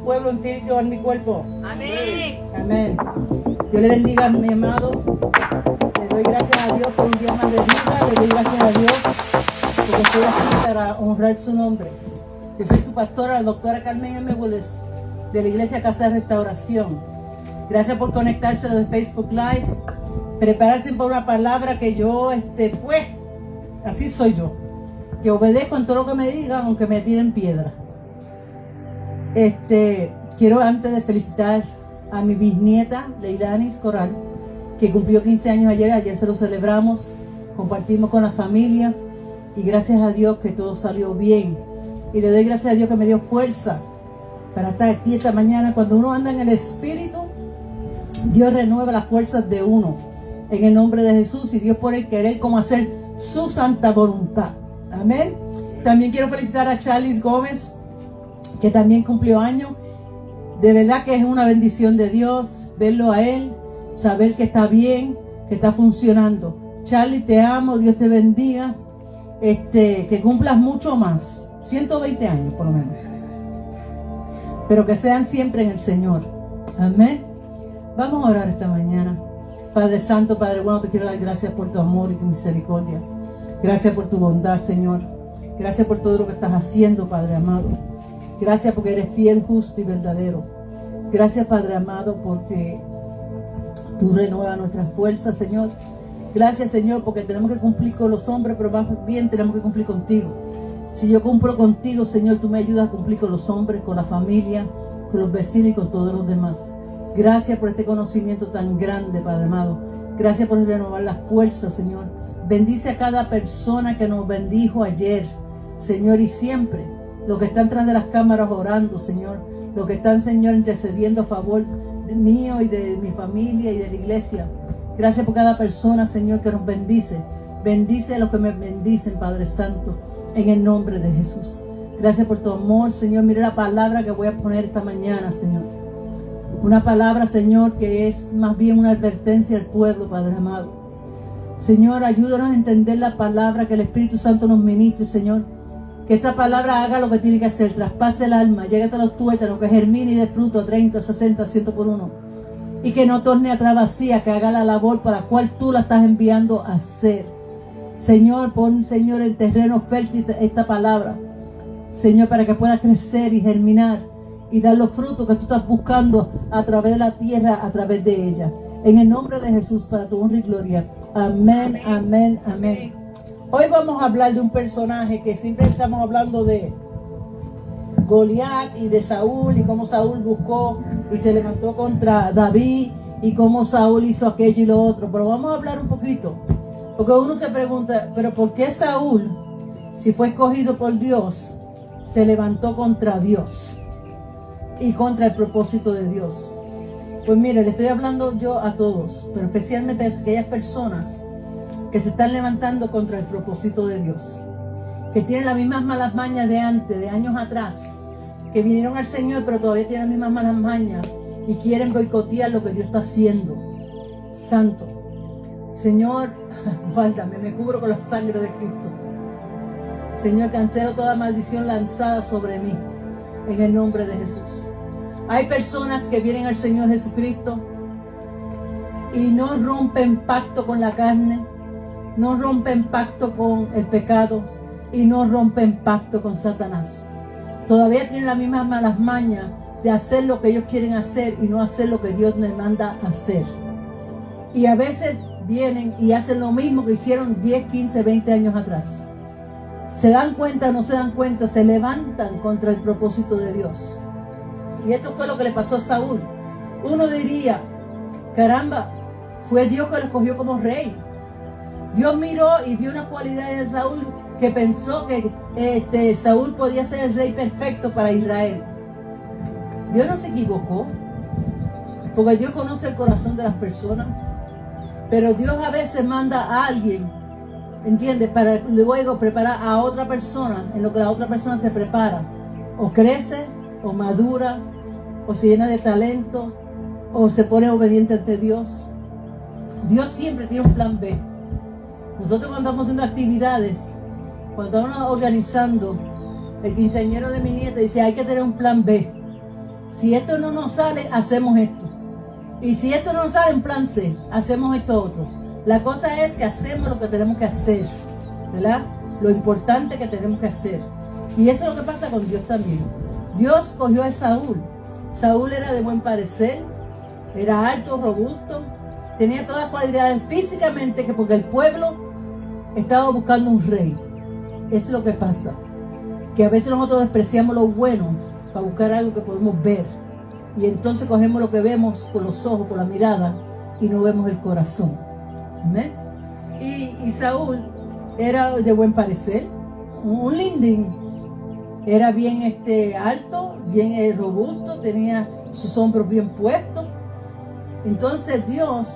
pueblo en espíritu en mi cuerpo. Amén. Amén. Dios le bendiga, mi amado. Le doy gracias a Dios por un día más de vida. Le doy gracias a Dios porque estoy aquí para honrar su nombre. Yo soy su pastora, la doctora Carmen M. Willis, de la Iglesia Casa de Restauración. Gracias por conectarse desde Facebook Live. Prepararse para una palabra que yo, pues, así soy yo. Que obedezco en todo lo que me digan, aunque me tiren piedra. Quiero antes de felicitar a mi bisnieta, Leilanis Corral, que cumplió 15 años ayer se lo celebramos, compartimos con la familia y gracias a Dios que todo salió bien. Y le doy gracias a Dios que me dio fuerza para estar aquí esta mañana. Cuando uno anda en el Espíritu, Dios renueva las fuerzas de uno. En el nombre de Jesús, y Dios por el querer como hacer su santa voluntad. Amén. También quiero felicitar a Charles Gómez, que también cumplió años. De verdad que es una bendición de Dios verlo a él, saber que está bien, que está funcionando. Charlie, te amo, Dios te bendiga, que cumplas mucho más, 120 años por lo menos, pero que sean siempre en el Señor. Amén. Vamos a orar esta mañana. Padre Santo, Padre bueno, te quiero dar gracias por tu amor y tu misericordia. Gracias por tu bondad, Señor. Gracias por todo lo que estás haciendo, Padre amado. Gracias porque eres fiel, justo y verdadero. Gracias, Padre amado, porque tú renuevas nuestras fuerzas, Señor. Gracias, Señor, porque tenemos que cumplir con los hombres, pero más bien tenemos que cumplir contigo. Si yo cumplo contigo, Señor, tú me ayudas a cumplir con los hombres, con la familia, con los vecinos y con todos los demás. Gracias por este conocimiento tan grande, Padre amado. Gracias por renovar las fuerzas, Señor. Bendice a cada persona que nos bendijo ayer, Señor, y siempre. Los que están tras de las cámaras orando, Señor. Los que están, Señor, intercediendo a favor mío y de mi familia y de la iglesia. Gracias por cada persona, Señor, que nos bendice. Bendice a los que me bendicen, Padre Santo, en el nombre de Jesús. Gracias por tu amor, Señor. Mire la palabra que voy a poner esta mañana, Señor. Una palabra, Señor, que es más bien una advertencia al pueblo, Padre amado. Señor, ayúdanos a entender la palabra, que el Espíritu Santo nos ministre, Señor. Que esta palabra haga lo que tiene que hacer, traspase el alma, llegue hasta los tuétanos, que germine y dé fruto 30, 60, 100 por uno. Y que no torne atrás vacía, que haga la labor para la cual tú la estás enviando a hacer. Señor, pon, Señor, el terreno fértil esta palabra. Señor, para que pueda crecer y germinar y dar los frutos que tú estás buscando a través de la tierra, a través de ella. En el nombre de Jesús, para tu honra y gloria. Amén, amén, amén. Hoy vamos a hablar de un personaje que siempre estamos hablando de Goliat y de Saúl, y cómo Saúl buscó y se levantó contra David, y cómo Saúl hizo aquello y lo otro. Pero vamos a hablar un poquito, porque uno se pregunta, pero ¿por qué Saúl, si fue escogido por Dios, se levantó contra Dios y contra el propósito de Dios? Pues mire, le estoy hablando yo a todos, pero especialmente a aquellas personas que se están levantando contra el propósito de Dios, que tienen las mismas malas mañas de antes, de años atrás, que vinieron al Señor pero todavía tienen las mismas malas mañas y quieren boicotear lo que Dios está haciendo. Santo Señor, guárdame, me cubro con la sangre de Cristo. Señor, cancelo toda maldición lanzada sobre mí, en el nombre de Jesús. Hay personas que vienen al Señor Jesucristo y no rompen pacto con la carne, no rompen pacto con el pecado y no rompen pacto con Satanás. Todavía tienen las mismas malas mañas de hacer lo que ellos quieren hacer y no hacer lo que Dios les manda hacer. Y a veces vienen y hacen lo mismo que hicieron 10, 15, 20 años atrás. Se dan cuenta o no se dan cuenta, se levantan contra el propósito de Dios. Y esto fue lo que le pasó a Saúl. Uno diría, caramba, fue Dios que lo escogió como rey. Dios miró y vio una cualidad en Saúl que pensó que Saúl podía ser el rey perfecto para Israel. Dios no se equivocó, porque Dios conoce el corazón de las personas. Pero Dios a veces manda a alguien, ¿entiendes? Para luego preparar a otra persona, en lo que la otra persona se prepara. O crece, o madura, o se llena de talento, o se pone obediente ante Dios. Dios siempre tiene un plan B. Nosotros cuando estamos haciendo actividades, cuando estamos organizando, el quinceañero de mi nieta dice, hay que tener un plan B. Si esto no nos sale, hacemos esto. Y si esto no nos sale en plan C, hacemos esto otro. La cosa es que hacemos lo que tenemos que hacer, ¿verdad? Lo importante que tenemos que hacer. Y eso es lo que pasa con Dios también. Dios cogió a Saúl. Saúl era de buen parecer, era alto, robusto, tenía todas las cualidades físicamente, que porque el pueblo estaba buscando un rey. Eso es lo que pasa, que a veces nosotros despreciamos lo bueno para buscar algo que podemos ver, y entonces cogemos lo que vemos con los ojos, con la mirada, y no vemos el corazón. ¿Amén? Y Saúl era de buen parecer, un lindín. Era bien alto, bien robusto, tenía sus hombros bien puestos. Entonces Dios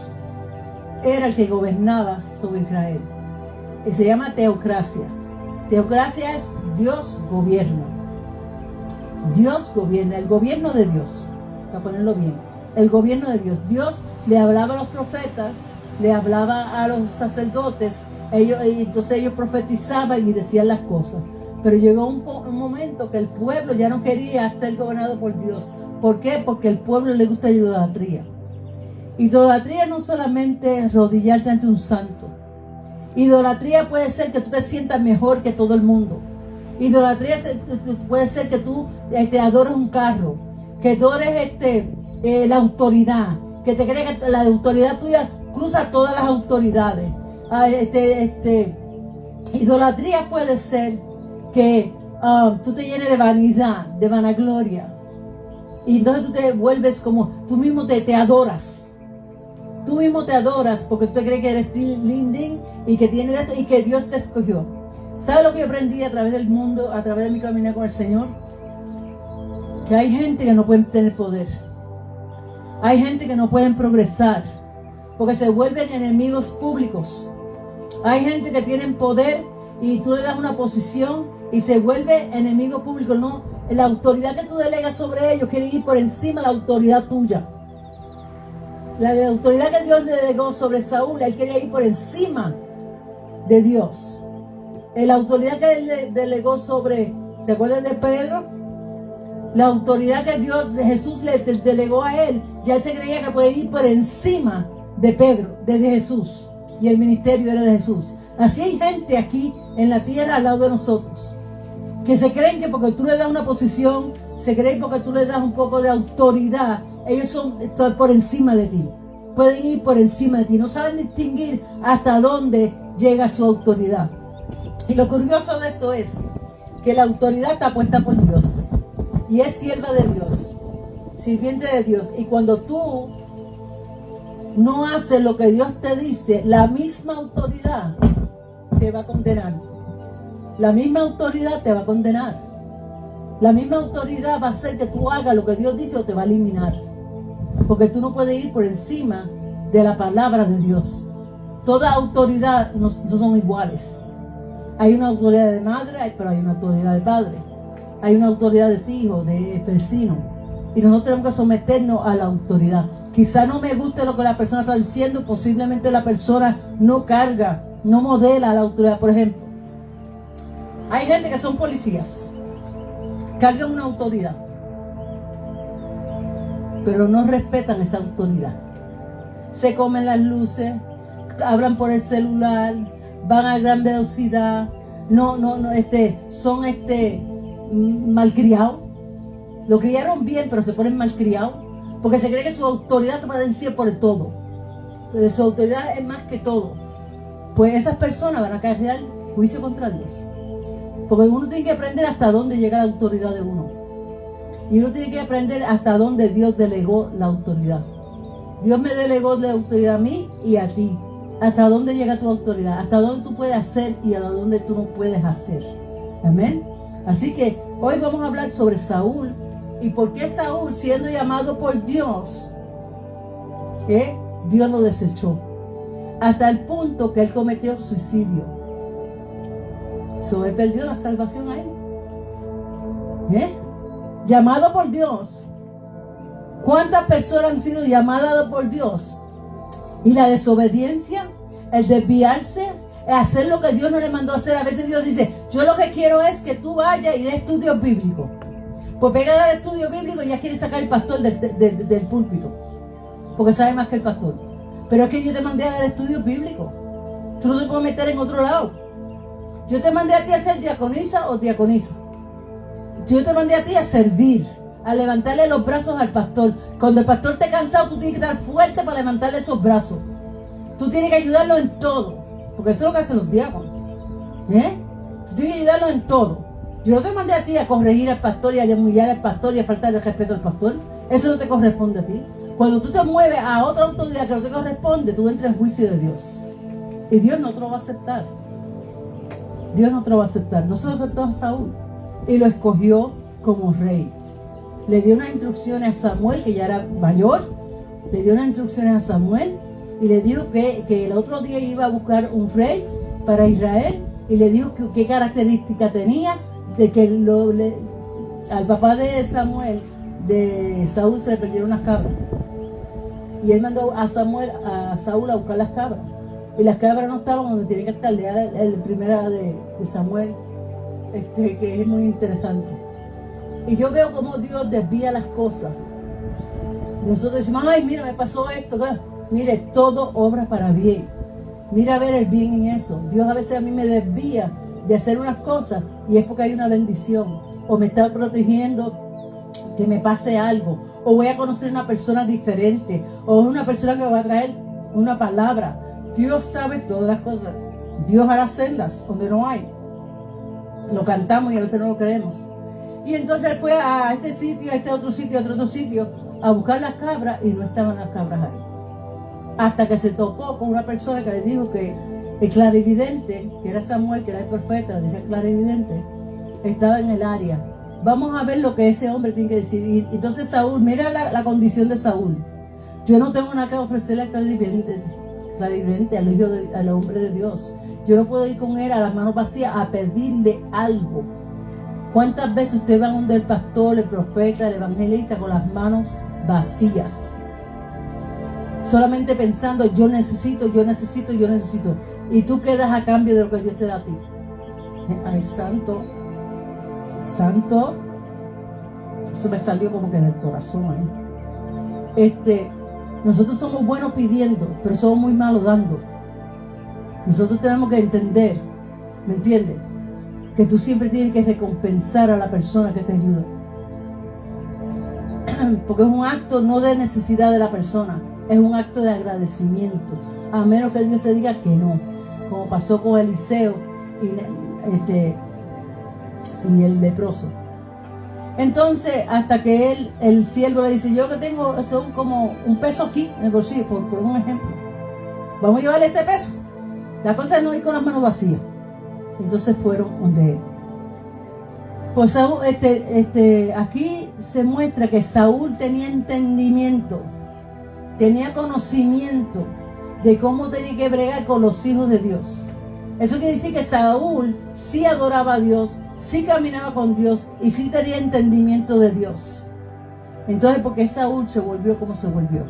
era el que gobernaba sobre Israel. Y se llama teocracia. Teocracia es Dios gobierna. Dios gobierna, el gobierno de Dios. Para ponerlo bien, el gobierno de Dios. Dios le hablaba a los profetas, le hablaba a los sacerdotes. Entonces ellos profetizaban y decían las cosas. Pero llegó un momento que el pueblo ya no quería estar gobernado por Dios. ¿Por qué? Porque al pueblo le gusta la idolatría. Idolatría no solamente arrodillarte ante un santo. Idolatría puede ser que tú te sientas mejor que todo el mundo. Idolatría puede ser que tú adores un carro, que adores la autoridad, que te creas que la autoridad tuya cruza todas las autoridades. Idolatría puede ser que tú te llenes de vanidad, de vanagloria. Y entonces tú te vuelves como, tú mismo te adoras. Tú mismo te adoras porque tú te crees que eres lindín y que tienes eso y que Dios te escogió. ¿Sabes lo que yo aprendí a través del mundo, a través de mi caminar con el Señor? Que hay gente que no puede tener poder. Hay gente que no pueden progresar porque se vuelven enemigos públicos. Hay gente que tienen poder y tú le das una posición y se vuelve enemigo público. No, la autoridad que tú delegas sobre ellos quiere ir por encima de la autoridad tuya. La autoridad que Dios le delegó sobre Saúl, él quería ir por encima de Dios. La autoridad que él le delegó sobre, ¿se acuerdan de Pedro? La autoridad que Jesús le delegó a él, ya él se creía que podía ir por encima de Pedro, de Jesús. Y el ministerio era de Jesús. Así hay gente aquí en la tierra al lado de nosotros que se creen que porque tú le das una posición, se creen porque tú le das un poco de autoridad, ellos son por encima de ti, pueden ir por encima de ti, no saben distinguir hasta dónde llega su autoridad. Y lo curioso de esto es que la autoridad está puesta por Dios y es sierva de Dios, sirviente de Dios, y cuando tú no haces lo que Dios te dice, la misma autoridad te va a condenar. La misma autoridad te va a condenar. La misma autoridad va a hacer que tú hagas lo que Dios dice o te va a eliminar. Porque tú no puedes ir por encima de la palabra de Dios. Toda autoridad no son iguales. Hay una autoridad de madre, pero hay una autoridad de padre. Hay una autoridad de hijo, de vecino. Y nosotros tenemos que someternos a la autoridad. Quizá no me guste lo que la persona está diciendo. Posiblemente la persona no carga, no modela la autoridad. Por ejemplo, hay gente que son policías, cargan una autoridad, pero no respetan esa autoridad. Se comen las luces, hablan por el celular, van a gran velocidad, son malcriados. Lo criaron bien, pero se ponen malcriados porque se cree que su autoridad te va a decir por el todo. Su autoridad es más que todo. Pues esas personas van a caer al juicio contra Dios. Porque uno tiene que aprender hasta dónde llega la autoridad de uno. Y uno tiene que aprender hasta dónde Dios delegó la autoridad. Dios me delegó la autoridad a mí y a ti. Hasta dónde llega tu autoridad. Hasta dónde tú puedes hacer y hasta dónde tú no puedes hacer. Amén. Así que hoy vamos a hablar sobre Saúl. Y por qué Saúl, siendo llamado por Dios, Dios lo desechó. Hasta el punto que él cometió suicidio. Él perdió la salvación ahí. Llamado por Dios. ¿Cuántas personas han sido llamadas por Dios? Y la desobediencia, el desviarse, hacer lo que Dios no le mandó hacer. A veces Dios dice, yo lo que quiero es que tú vayas y des estudios bíblicos. Pues pega a dar estudio bíblico y ya quiere sacar el pastor del púlpito, porque sabe más que el pastor. Pero es que yo te mandé a dar estudios bíblicos. Tú no te puedes meter en otro lado. Yo te mandé a ti a ser diaconisa o diaconisa. Yo te mandé a ti a servir, a levantarle los brazos al pastor. Cuando el pastor esté cansado, tú tienes que estar fuerte para levantarle esos brazos. Tú tienes que ayudarlo en todo, porque eso es lo que hacen los diáconos. Tú tienes que ayudarlo en todo. Yo no te mandé a ti a corregir al pastor y a humillar al pastor y a faltar el respeto al pastor. Eso no te corresponde a ti. Cuando tú te mueves a otra autoridad que no te corresponde, tú entras en juicio de Dios. Y Dios no te lo va a aceptar. Dios no te lo va a aceptar. No se lo aceptó a Saúl y lo escogió como rey. Le dio unas instrucciones a Samuel, que ya era mayor. Le dio unas instrucciones a Samuel y le dijo que el otro día iba a buscar un rey para Israel. Y le dijo qué característica tenía de que al papá de Samuel, de Saúl, se le perdieron unas cabras. Y él mandó a Saúl a buscar las cabras. Y las cabras no estaban donde tenían que estar. Lea el primera de Samuel, que es muy interesante. Y yo veo cómo Dios desvía las cosas. Nosotros decimos, ay, mira, me pasó esto. Mire, todo obra para bien. Mira a ver el bien en eso. Dios a veces a mí me desvía de hacer unas cosas y es porque hay una bendición. O me está protegiendo que me pase algo. O voy a conocer una persona diferente. O una persona que me va a traer una palabra. Dios sabe todas las cosas. Dios hará sendas donde no hay. Lo cantamos y a veces no lo creemos. Y entonces él fue a este sitio, a este otro sitio, a otro sitio, a buscar las cabras y no estaban las cabras ahí. Hasta que se topó con una persona que le dijo que el clarividente, que era Samuel, que era el profeta, decía clarividente, estaba en el área. Vamos a ver lo que ese hombre tiene que decir. Y entonces Saúl, mira la condición de Saúl. Yo no tengo nada que ofrecerle al clarividente, al hombre de Dios. Yo no puedo ir con él a las manos vacías a pedirle algo. ¿Cuántas veces usted va donde el pastor, el profeta, el evangelista con las manos vacías? Solamente pensando, yo necesito. Y tú quedas a cambio de lo que Dios te da a ti. Ay, santo. Eso me salió como que en el corazón ahí. Nosotros somos buenos pidiendo, pero somos muy malos dando. Nosotros tenemos que entender, ¿me entiendes? Que tú siempre tienes que recompensar a la persona que te ayuda. Porque es un acto no de necesidad de la persona, es un acto de agradecimiento. A menos que Dios te diga que no. Como pasó con Eliseo y el leproso. Entonces, hasta que el siervo le dice, yo que tengo, son como un peso aquí en el bolsillo, por un ejemplo. Vamos a llevarle este peso. La cosa es no ir con las manos vacías. Entonces fueron donde él. Pues Saúl, aquí se muestra que Saúl tenía entendimiento, tenía conocimiento de cómo tenía que bregar con los hijos de Dios. Eso quiere decir que Saúl sí adoraba a Dios, sí caminaba con Dios y sí tenía entendimiento de Dios. Entonces, ¿por qué Saúl se volvió como se volvió?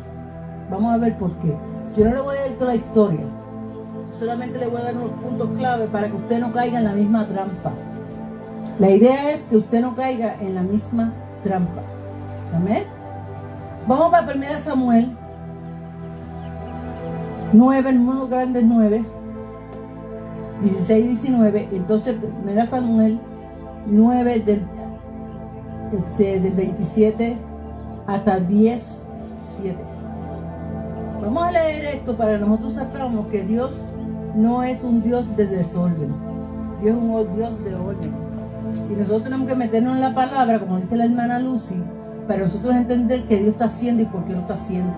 Vamos a ver por qué. Yo no le voy a dar toda la historia, solamente le voy a dar unos puntos clave para que usted no caiga en la misma trampa. La idea es que usted no caiga en la misma trampa. Amén. Vamos para 1 Samuel 9, número grande 9, 16 y 19. Entonces 1 Samuel 9 del 27 hasta 10, 7. Vamos a leer esto para que nosotros sepamos que Dios no es un Dios de desorden. Dios es un Dios de orden. Y nosotros tenemos que meternos en la palabra, como dice la hermana Lucy, para nosotros entender qué Dios está haciendo y por qué lo está haciendo.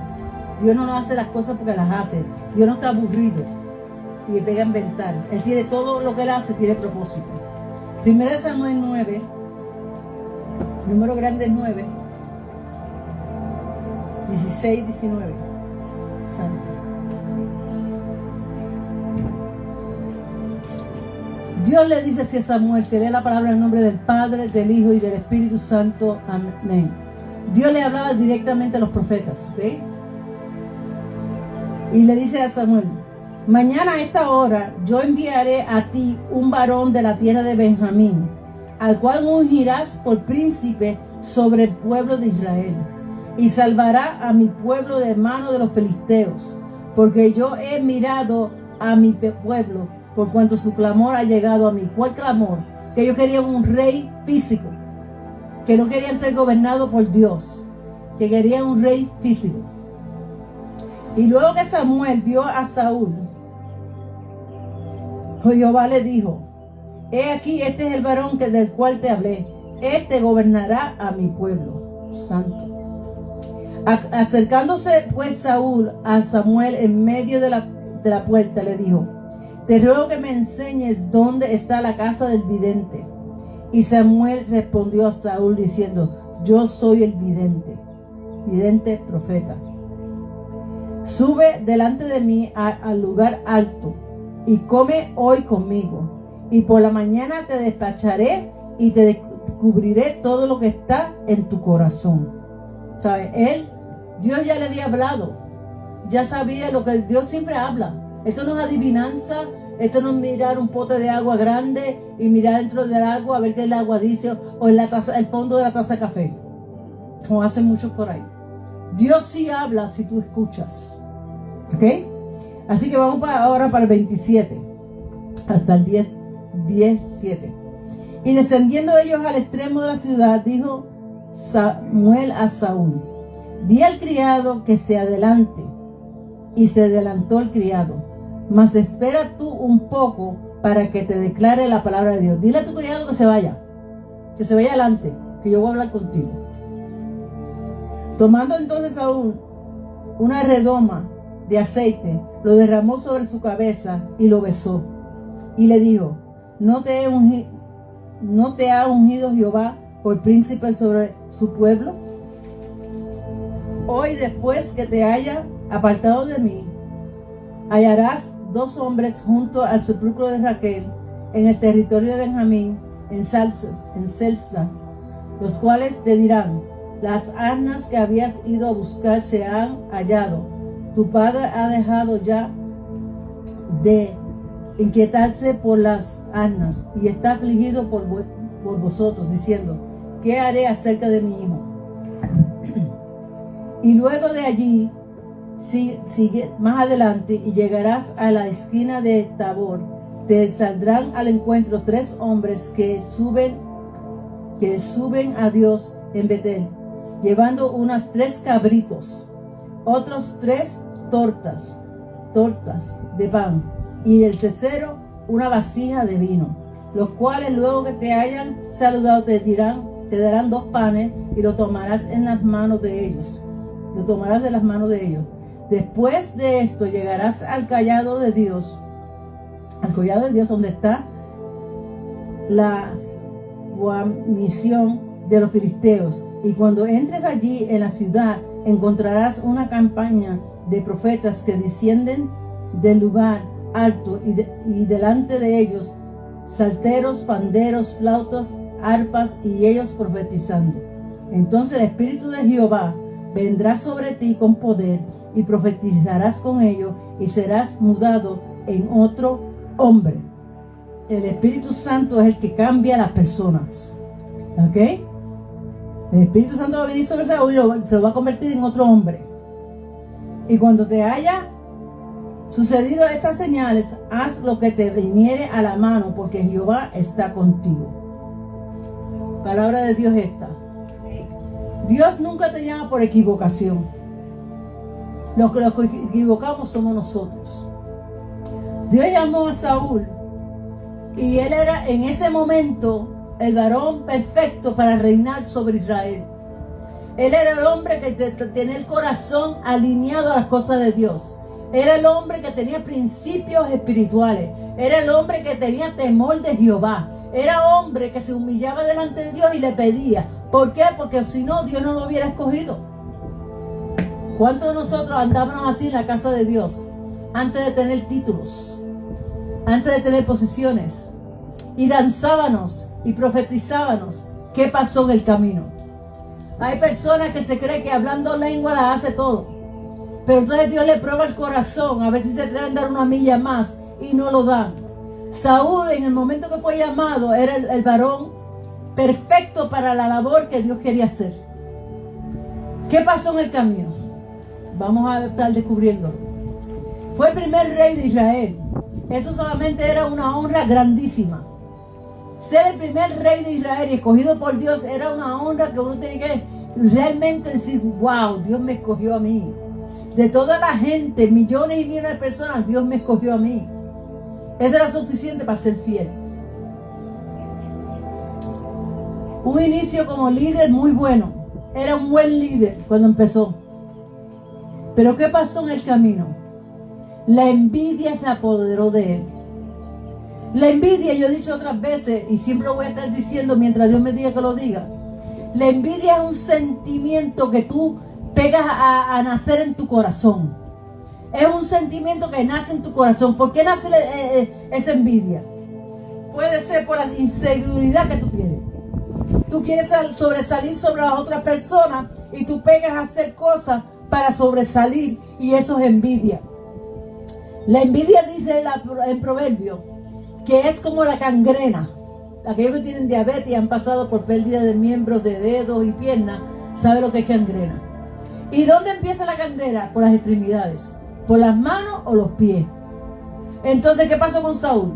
Dios no nos hace las cosas porque las hace. Dios no está aburrido y le pega a inventar. Él tiene todo lo que Él hace, tiene propósito. 1 Samuel 9, número grande 9, 16, 19. Santo. Dios le dice así a Samuel, se lee la palabra en el nombre del Padre, del Hijo y del Espíritu Santo. Amén. Dios le hablaba directamente a los profetas, ¿ok? Y le dice a Samuel, mañana a esta hora yo enviaré a ti un varón de la tierra de Benjamín, al cual ungirás por príncipe sobre el pueblo de Israel, y salvará a mi pueblo de mano de los filisteos, porque yo he mirado a mi pueblo, por cuanto su clamor ha llegado a mí. ¿Cuál clamor? Que ellos querían un rey físico, que no querían ser gobernados por Dios, que querían un rey físico. Y luego que Samuel vio a Saúl, Jehová le dijo: he aquí, este es el varón del cual te hablé, este gobernará a mi pueblo santo. Acercándose pues Saúl a Samuel en medio de la puerta, le dijo: te ruego que me enseñes dónde está la casa del vidente. Y Samuel respondió a Saúl diciendo: yo soy el vidente profeta. Sube delante de mí al lugar alto y come hoy conmigo, y por la mañana te despacharé y te descubriré todo lo que está en tu corazón. ¿Sabe? Dios ya le había hablado, ya sabía lo que Dios siempre habla. Esto no es adivinanza, esto no es mirar un pote de agua grande y mirar dentro del agua a ver qué el agua dice, o en la taza, el fondo de la taza de café, como hacen muchos por ahí. Dios sí habla si tú escuchas. ¿Ok? Así que vamos ahora para el 27, hasta el 17. Y descendiendo ellos al extremo de la ciudad, dijo Samuel a Saúl: di al criado que se adelante. Y se adelantó el criado. Mas espera tú un poco para que te declare la palabra de Dios. Dile a tu criado que se vaya adelante, que yo voy a hablar contigo. Tomando entonces Saúl una redoma de aceite, lo derramó sobre su cabeza y lo besó. Y le dijo: ¿No te ha ungido Jehová por príncipe sobre su pueblo? Hoy, después que te haya apartado de mí, hallarás 2 hombres junto al sepulcro de Raquel en el territorio de Benjamín, en Selsa, los cuales te dirán: las asnas que habías ido a buscar se han hallado. Tu padre ha dejado ya de inquietarse por las asnas y está afligido por vosotros, diciendo: ¿qué haré acerca de mi hijo? Y luego de allí sigue más adelante y llegarás a la esquina de Tabor. Te saldrán al encuentro 3 hombres que suben a Dios en Betel, llevando unas 3 cabritos, otros 3 tortas de pan, y el tercero una vasija de vino, los cuales luego que te hayan saludado te darán 2 panes y lo tomarás en las manos de ellos. Lo tomarás de las manos de ellos. Después de esto llegarás al collado de Dios, donde está la guarnición de los filisteos. Y cuando entres allí en la ciudad, encontrarás una campaña de profetas que descienden del lugar alto, y delante de ellos salteros, panderos, flautas, arpas, y ellos profetizando. Entonces el Espíritu de Jehová vendrá sobre ti con poder, y profetizarás con ellos, y serás mudado en otro hombre. El Espíritu Santo es el que cambia a las personas. ¿Ok? El Espíritu Santo va a venir sobre Saúl y se lo va a convertir en otro hombre. Y cuando te haya sucedido estas señales, haz lo que te viniere a la mano, porque Jehová está contigo. Palabra de Dios esta. Dios nunca te llama por equivocación. Los que equivocamos somos nosotros. Dios llamó a Saúl y él era en ese momento el varón perfecto para reinar sobre Israel. Él era el hombre que tenía el corazón alineado a las cosas de Dios. Era el hombre que tenía principios espirituales. Era el hombre que tenía temor de Jehová. Era hombre que se humillaba delante de Dios y le pedía. ¿Por qué? Porque si no, Dios no lo hubiera escogido. ¿Cuántos de nosotros andábamos así en la casa de Dios? Antes de tener títulos, antes de tener posiciones, y danzábamos y profetizábamos. ¿Qué pasó en el camino? Hay personas que se creen que hablando lengua las hace todo, pero entonces Dios le prueba el corazón a ver si se atreven a dar una milla más, y no lo dan. Saúl, en el momento que fue llamado, era el varón perfecto para la labor que Dios quería hacer. ¿Qué pasó en el camino? Vamos a estar descubriéndolo. Fue el primer rey de Israel. Eso solamente era una honra grandísima. Ser el primer rey de Israel y escogido por Dios era una honra que uno tiene que realmente decir, wow, Dios me escogió a mí. De toda la gente, millones y millones de personas, Dios me escogió a mí. Eso era suficiente para ser fiel. Un inicio como líder muy bueno. Era un buen líder cuando empezó. Pero ¿qué pasó en el camino? La envidia se apoderó de él. La envidia, yo he dicho otras veces, y siempre lo voy a estar diciendo mientras Dios me diga que lo diga. La envidia es un sentimiento que tú pegas a nacer en tu corazón. Es un sentimiento que nace en tu corazón. ¿Por qué nace esa envidia? Puede ser por la inseguridad que tú tienes. Tú quieres sobresalir sobre las otras personas y tú pegas a hacer cosas para sobresalir, y eso es envidia. La envidia, dice en Proverbio, que es como la gangrena. Aquellos que tienen diabetes y han pasado por pérdida de miembros, de dedos y piernas, saben lo que es gangrena. ¿Y dónde empieza la gangrena? Por las extremidades, por las manos o los pies. Entonces, ¿qué pasó con Saúl?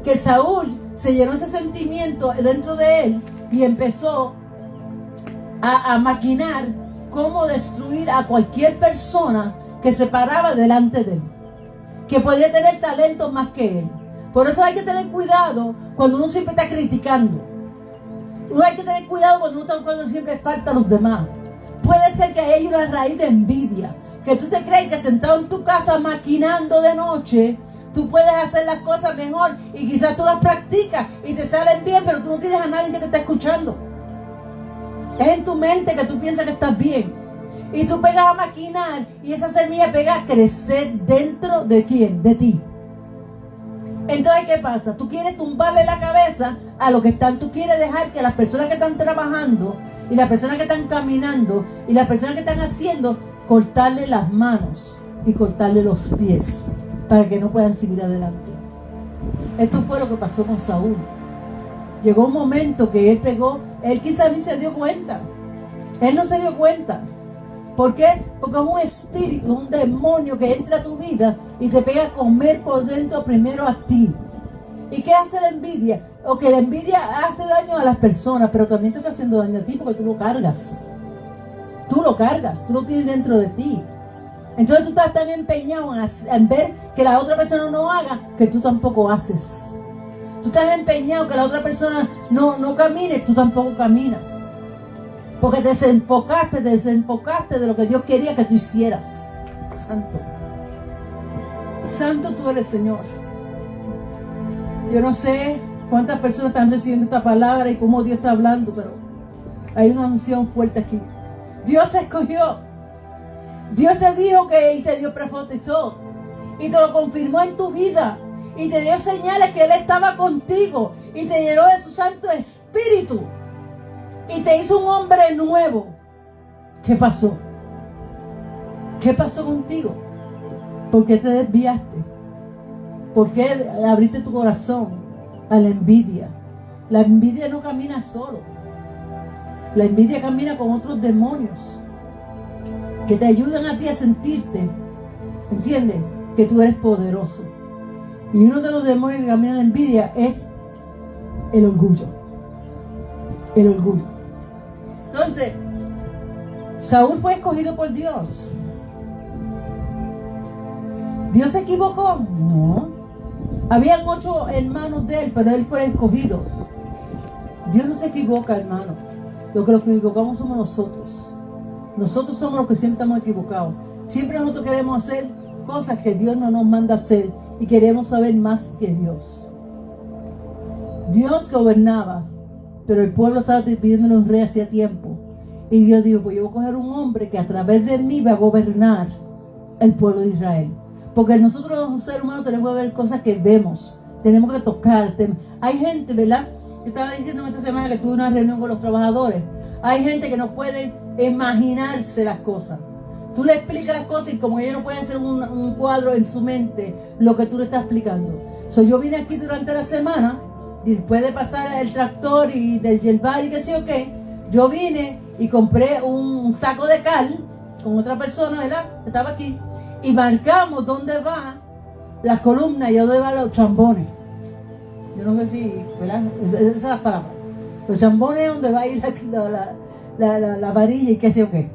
Que Saúl se llenó ese sentimiento dentro de él y empezó a maquinar cómo destruir a cualquier persona que se paraba delante de él, que podía tener talento más que él. Por eso hay que tener cuidado cuando uno siempre está criticando. Uno hay que tener cuidado cuando uno está buscando siempre falta a los demás. Puede ser que haya una raíz de envidia, que tú te crees que sentado en tu casa maquinando de noche, tú puedes hacer las cosas mejor y quizás tú las practicas y te salen bien, pero tú no tienes a nadie que te está escuchando. Es en tu mente que tú piensas que estás bien. Y tú pegas a maquinar y esa semilla pega a crecer dentro de ¿quién? De ti. Entonces, ¿qué pasa? Tú quieres tumbarle la cabeza a lo que están. Tú quieres dejar que las personas que están trabajando y las personas que están caminando y las personas que están haciendo, cortarle las manos y cortarle los pies para que no puedan seguir adelante. Esto fue lo que pasó con Saúl. Llegó un momento que él pegó, él quizás ni se dio cuenta. Él no se dio cuenta. ¿Por qué? Porque es un espíritu, un demonio que entra a tu vida y te pega a comer por dentro primero a ti. ¿Y qué hace la envidia? O que la envidia hace daño a las personas, pero también te está haciendo daño a ti porque tú lo cargas. Tú lo cargas, tú lo tienes dentro de ti. Entonces tú estás tan empeñado en ver que la otra persona no haga, que tú tampoco haces. Tú estás empeñado que la otra persona no camine, tú tampoco caminas. Porque te desenfocaste de lo que Dios quería que tú hicieras. Santo. Santo tú eres, Señor. Yo no sé cuántas personas están recibiendo esta palabra y cómo Dios está hablando, pero hay una unción fuerte aquí. Dios te escogió. Dios te dijo que y te dio profetizó. Y te lo confirmó en tu vida. Y te dio señales que Él estaba contigo. Y te llenó de su Santo Espíritu. Y te hizo un hombre nuevo. ¿Qué pasó? ¿Qué pasó contigo? ¿Por qué te desviaste? ¿Por qué abriste tu corazón a la envidia? La envidia no camina solo. La envidia camina con otros demonios que te ayudan a ti a sentirte, ¿entiendes? Que tú eres poderoso. Y uno de los demonios que camina la envidia es el orgullo. El orgullo. Entonces, Saúl fue escogido por Dios. ¿Dios se equivocó? No. Habían 8 hermanos de él, pero él fue escogido. Dios no se equivoca, hermano. Lo que nos equivocamos somos nosotros. Nosotros somos los que siempre estamos equivocados. Siempre nosotros queremos hacer cosas que Dios no nos manda hacer y queremos saber más que Dios. Dios gobernaba, pero el pueblo estaba pidiéndole un rey hacía tiempo. Y Dios dijo, pues yo voy a coger un hombre que a través de mí va a gobernar el pueblo de Israel. Porque nosotros los seres humanos tenemos que ver cosas que vemos. Tenemos que tocar. Hay gente, ¿verdad? Yo estaba diciendo esta semana que tuve una reunión con los trabajadores. Hay gente que no puede imaginarse las cosas. Tú le explicas las cosas y como ellos no pueden hacer un cuadro en su mente, lo que tú le estás explicando. Yo vine aquí durante la semana después de pasar el tractor y del yerbar y qué sé yo qué, yo vine y compré un saco de cal con otra persona, ¿verdad? Estaba aquí. Y marcamos dónde va las columnas y dónde van los chambones. Yo no sé si, ¿verdad? Esas son las palabras. Los chambones es donde va a ir la varilla y qué sé yo qué.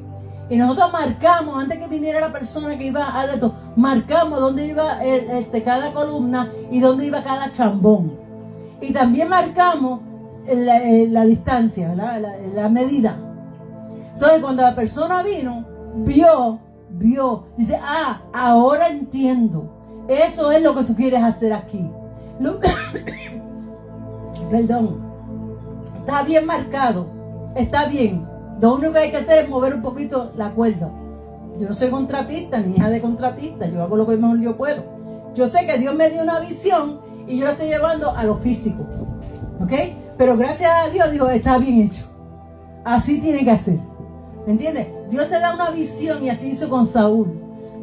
Y nosotros marcamos, antes que viniera la persona que iba a esto, marcamos dónde iba cada columna y dónde iba cada chambón. Y también marcamos la distancia, ¿verdad? La medida. Entonces cuando la persona vino, vio, dice, ahora entiendo. Eso es lo que tú quieres hacer aquí. Perdón. Está bien marcado. Está bien. Lo único que hay que hacer es mover un poquito la cuerda. Yo no soy contratista, ni hija de contratista. Yo hago lo que mejor yo puedo. Yo sé que Dios me dio una visión y yo la estoy llevando a lo físico. ¿Ok? Pero gracias a Dios, dijo, está bien hecho. Así tiene que hacer. ¿Me entiendes? Dios te da una visión y así hizo con Saúl.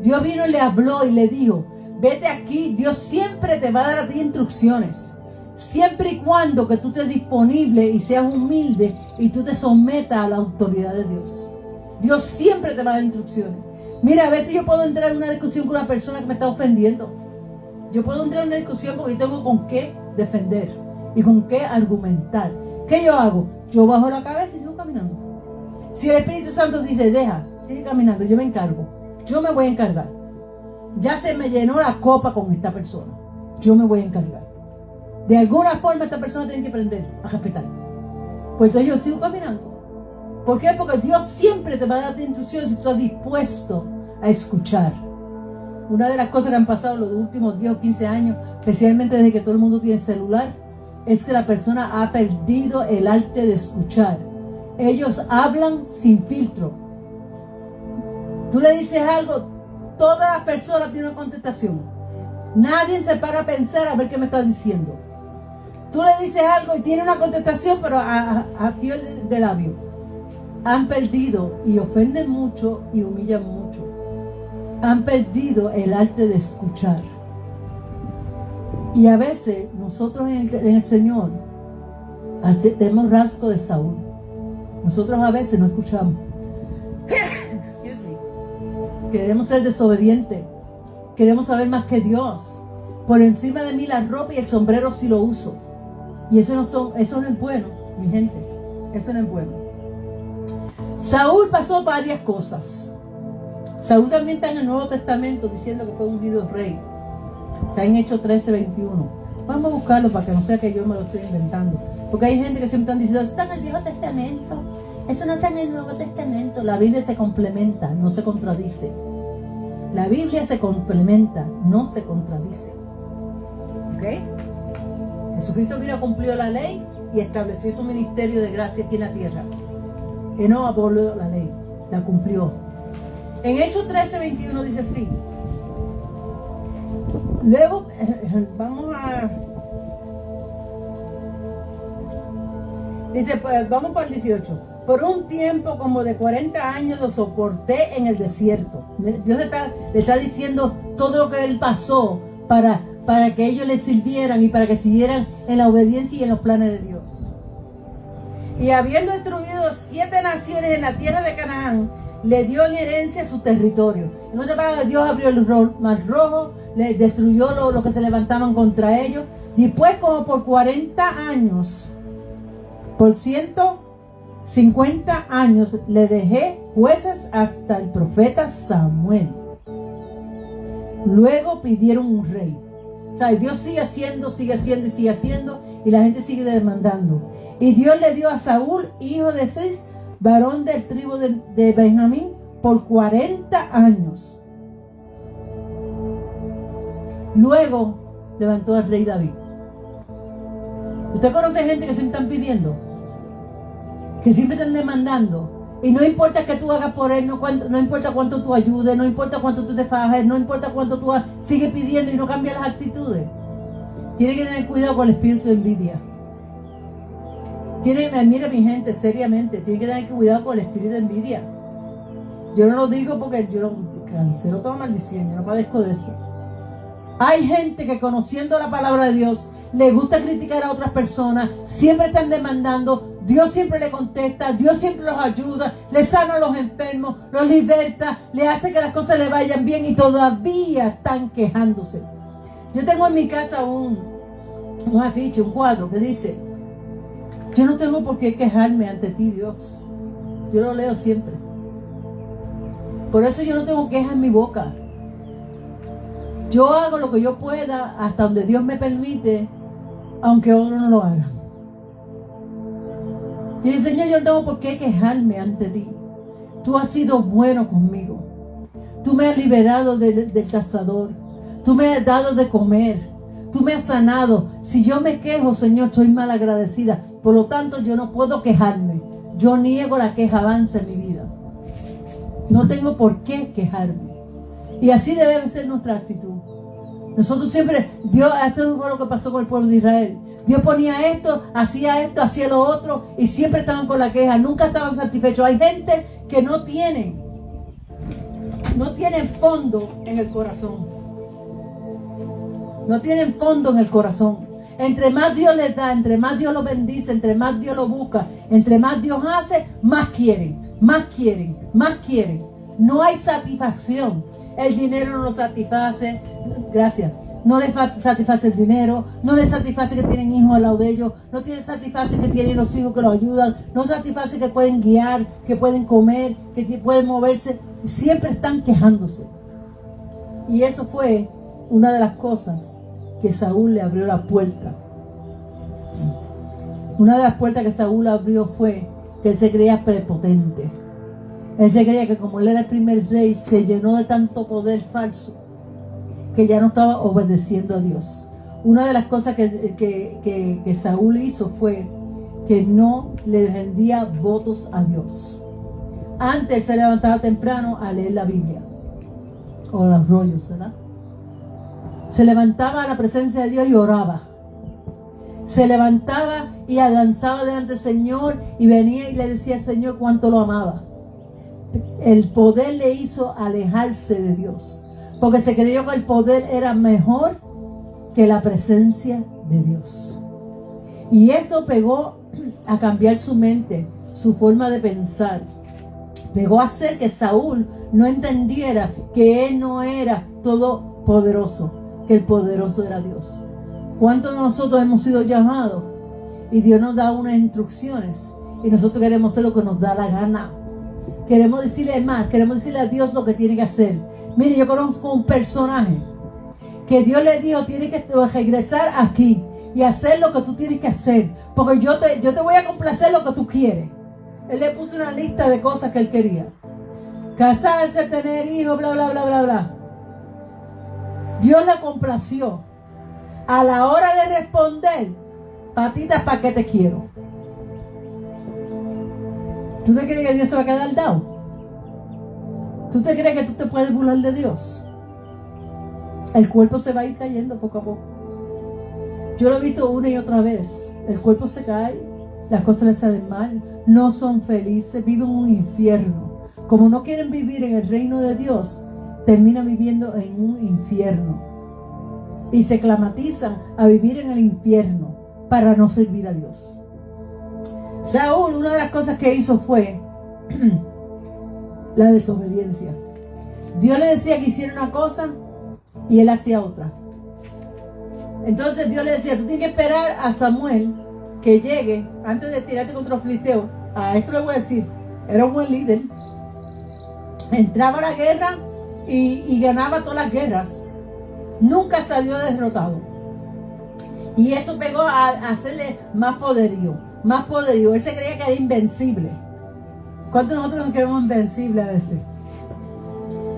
Dios vino y le habló y le dijo, vete aquí. Dios siempre te va a dar a ti instrucciones. Siempre y cuando que tú estés disponible y seas humilde y tú te sometas a la autoridad de Dios. Dios siempre te va a dar instrucciones. Mira, a veces yo puedo entrar en una discusión con una persona que me está ofendiendo. Yo puedo entrar en una discusión porque yo tengo con qué defender y con qué argumentar. ¿Qué yo hago? Yo bajo la cabeza y sigo caminando. Si el Espíritu Santo dice, deja, sigue caminando, yo me encargo. Yo me voy a encargar. Ya se me llenó la copa con esta persona. Yo me voy a encargar. De alguna forma esta persona tiene que aprender a respetar. Pues entonces yo sigo caminando. ¿Por qué? Porque Dios siempre te va a dar instrucciones si tú estás dispuesto a escuchar. Una de las cosas que han pasado los últimos 10 o 15 años, especialmente desde que todo el mundo tiene celular, es que la persona ha perdido el arte de escuchar. Ellos hablan sin filtro. Tú le dices algo, todas las personas tienen una contestación. Nadie se para a pensar a ver qué me estás diciendo. Tú le dices algo y tiene una contestación, pero a fiel de labio. Han perdido y ofenden mucho y humillan mucho. Han perdido el arte de escuchar. Y a veces nosotros en el Señor tenemos rasgo de Saúl. Nosotros a veces no escuchamos. Queremos ser desobedientes. Queremos saber más que Dios. Por encima de mí la ropa y el sombrero sí lo uso. Y eso no es bueno, mi gente. Eso no es bueno. Saúl pasó varias cosas. Saúl también está en el Nuevo Testamento diciendo que fue ungido rey. Está en Hechos 13:21. Vamos a buscarlo para que no sea que yo me lo estoy inventando. Porque hay gente que siempre están diciendo, eso está en el Viejo Testamento. Eso no está en el Nuevo Testamento. La Biblia se complementa, no se contradice. La Biblia se complementa, no se contradice. ¿Ok? Jesucristo vino, cumplió la ley y estableció su ministerio de gracia aquí en la tierra. Él no abolió la ley, la cumplió. En Hechos 13:21 dice así. Luego, dice, pues vamos por el 18. Por un tiempo como de 40 años lo soporté en el desierto. Dios le está diciendo todo lo que él pasó para que ellos le sirvieran y para que siguieran en la obediencia y en los planes de Dios. Y habiendo destruido 7 naciones en la tierra de Canaán, le dio en herencia su territorio. En otras palabras, Dios abrió el mar rojo, le destruyó lo que se levantaban contra ellos. Después, como por 40 años, por 150 años, le dejé jueces hasta el profeta Samuel. Luego pidieron un rey. O sea, Dios sigue haciendo, y la gente sigue demandando. Y Dios le dio a Saúl, hijo de Cis, varón del tribu de Benjamín, por 40 años. Luego levantó al rey David. ¿Usted conoce gente que se están pidiendo? Que siempre están demandando. Y no importa que tú hagas por él, no importa cuánto tú ayudes, no importa cuánto tú te fajes, no importa cuánto tú sigues pidiendo y no cambias las actitudes. Tiene que tener cuidado con el espíritu de envidia. Mire mi gente, seriamente, tiene que tener cuidado con el espíritu de envidia. Yo no lo digo porque yo no cancelo toda maldición, yo no padezco de eso. Hay gente que conociendo la palabra de Dios, le gusta criticar a otras personas, siempre están demandando, Dios siempre le contesta, Dios siempre los ayuda, le sana a los enfermos, los liberta, le hace que las cosas le vayan bien y todavía están quejándose. Yo tengo en mi casa un afiche, un cuadro que dice: yo no tengo por qué quejarme ante ti, Dios. Yo lo leo siempre. Por eso yo no tengo quejas en mi boca. Yo hago lo que yo pueda hasta donde Dios me permite, aunque otro no lo haga. Y el Señor, yo no tengo por qué quejarme ante ti. Tú has sido bueno conmigo. Tú me has liberado del cazador. Tú me has dado de comer. Tú me has sanado. Si yo me quejo, Señor, soy mal agradecida. Por lo tanto, yo no puedo quejarme. Yo niego la queja, avance en mi vida. No tengo por qué quejarme. Y así debe ser nuestra actitud. Nosotros siempre, Dios, eso fue lo que pasó con el pueblo de Israel. Dios ponía esto, hacía lo otro, y siempre estaban con la queja, nunca estaban satisfechos. Hay gente que no tienen fondo en el corazón. No tienen fondo en el corazón. Entre más Dios les da, entre más Dios los bendice, entre más Dios los busca, entre más Dios hace, más quieren, más quieren, más quieren. No hay satisfacción. El dinero no los satisface. Gracias. No les satisface el dinero, no les satisface que tienen hijos al lado de ellos, no les satisface que tienen los hijos que los ayudan, no satisface que pueden guiar, que pueden comer, que pueden moverse. Siempre están quejándose. Y eso fue una de las cosas que Saúl le abrió la puerta. Una de las puertas que Saúl abrió fue que él se creía prepotente. Él se creía que como él era el primer rey, se llenó de tanto poder falso que ya no estaba obedeciendo a Dios. Una de las cosas que Saúl hizo fue que no le rendía votos a Dios. Antes él se levantaba temprano a leer la Biblia o los rollos, ¿verdad? Se levantaba a la presencia de Dios y oraba. Se levantaba y danzaba delante del Señor y venía y le decía al Señor cuánto lo amaba. El poder le hizo alejarse de Dios, porque se creyó que el poder era mejor que la presencia de Dios. Y eso pegó a cambiar su mente, su forma de pensar. Pegó a hacer que Saúl no entendiera que él no era todopoderoso, que el poderoso era Dios. ¿Cuántos de nosotros hemos sido llamados y Dios nos da unas instrucciones y nosotros queremos hacer lo que nos da la gana? Queremos decirle más, queremos decirle a Dios lo que tiene que hacer. Mire, yo conozco un personaje que Dios le dijo: tienes que regresar aquí y hacer lo que tú tienes que hacer, porque yo te voy a complacer lo que tú quieres. Él le puso una lista de cosas que él quería: casarse, tener hijos, bla, bla, bla, bla, bla. Dios le complació. A la hora de responder: patitas, ¿para qué te quiero? ¿Tú te crees que Dios se va a quedar dado? ¿Tú te crees que tú te puedes burlar de Dios? El cuerpo se va a ir cayendo poco a poco. Yo lo he visto una y otra vez. El cuerpo se cae, las cosas les salen mal, no son felices, viven un infierno. Como no quieren vivir en el reino de Dios, terminan viviendo en un infierno. Y se climatizan a vivir en el infierno para no servir a Dios. Saúl, una de las cosas que hizo fue la desobediencia. Dios le decía que hiciera una cosa y él hacía otra. Entonces Dios le decía: tú tienes que esperar a Samuel que llegue antes de tirarte contra los filisteos. A esto le voy a decir, era un buen líder. Entraba a la guerra y ganaba todas las guerras. Nunca salió derrotado. Y eso pegó a hacerle más poderío. Más poderío. Él se creía que era invencible. ¿Cuántos de nosotros nos creemos invencibles a veces?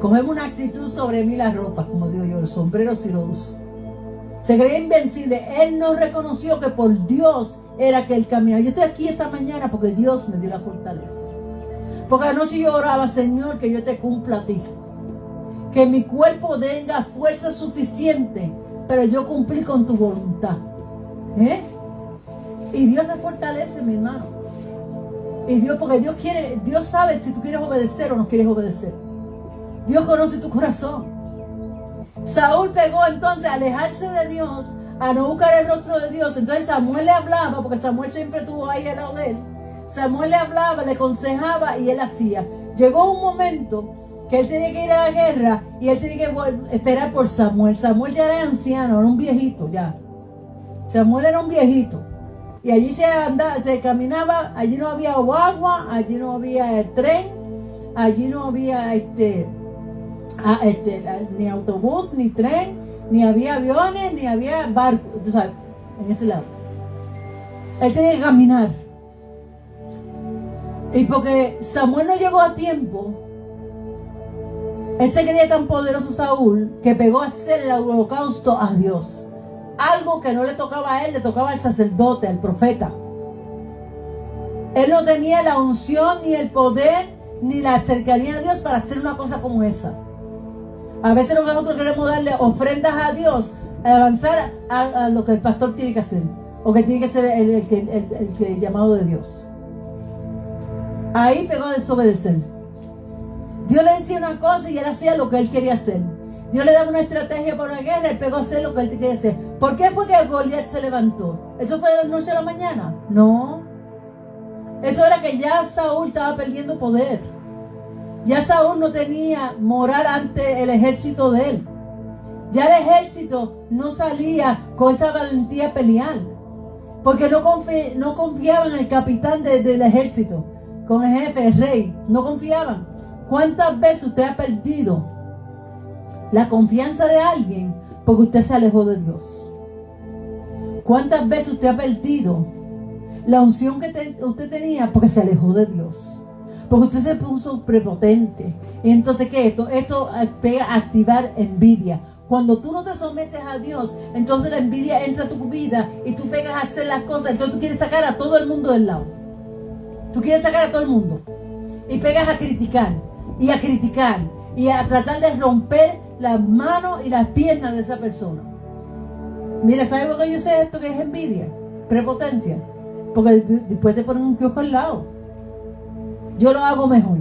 Cogemos una actitud sobre mí las ropas, como digo yo, el sombrero si lo uso. Se creía invencible. Él no reconoció que por Dios era que él caminaba. Yo estoy aquí esta mañana porque Dios me dio la fortaleza. Porque anoche yo oraba: Señor, que yo te cumpla a ti. Que mi cuerpo tenga fuerza suficiente para yo cumplir con tu voluntad. Y Dios se fortalece, mi hermano. Y Dios, porque Dios quiere, Dios sabe si tú quieres obedecer o no quieres obedecer. Dios conoce tu corazón. Saúl pegó entonces a alejarse de Dios, a no buscar el rostro de Dios. Entonces Samuel le hablaba, porque Samuel siempre estuvo ahí al lado de él. Samuel le hablaba, le aconsejaba y él hacía. Llegó un momento que él tenía que ir a la guerra y él tenía que esperar por Samuel. Samuel ya era anciano, era un viejito ya. Samuel era un viejito. Y allí se caminaba, allí no había agua, allí no había tren, allí no había ni autobús, ni tren, ni había aviones, ni había barcos, tú sabes, en ese lado. Él tenía que caminar. Y porque Samuel no llegó a tiempo, él se creía tan poderoso Saúl que pegó a hacer el holocausto a Dios. Algo que no le tocaba a él, le tocaba al sacerdote, al profeta. Él no tenía la unción, ni el poder, ni la cercanía a Dios para hacer una cosa como esa. A veces nosotros queremos darle ofrendas a Dios, a avanzar a lo que el pastor tiene que hacer, o que tiene que ser el llamado de Dios. Ahí pegó a desobedecer. Dios le decía una cosa y él hacía lo que él quería hacer. Dios le daba una estrategia para una guerra, él pegó a hacer lo que él quería hacer. ¿Por qué fue que Goliat se levantó? ¿Eso fue de la noche a la mañana? No. Eso era que ya Saúl estaba perdiendo poder. Ya Saúl no tenía moral ante el ejército de él. Ya el ejército no salía con esa valentía a pelear. Porque no confiaban en el capitán del ejército, con el jefe, el rey. No confiaban. ¿Cuántas veces usted ha perdido la confianza de alguien porque usted se alejó de Dios? ¿Cuántas veces usted ha perdido la unción que usted tenía porque se alejó de Dios? Porque usted se puso prepotente. Y entonces, ¿qué es esto? Esto pega a activar envidia. Cuando tú no te sometes a Dios, entonces la envidia entra a tu vida y tú pegas a hacer las cosas. Entonces tú quieres sacar a todo el mundo del lado. Tú quieres sacar a todo el mundo. Y pegas a criticar. Y a criticar. Y a tratar de romper las manos y las piernas de esa persona. Mira, ¿sabes por qué yo sé esto que es envidia? Prepotencia. Porque después te ponen un kiosco al lado. Yo lo hago mejor.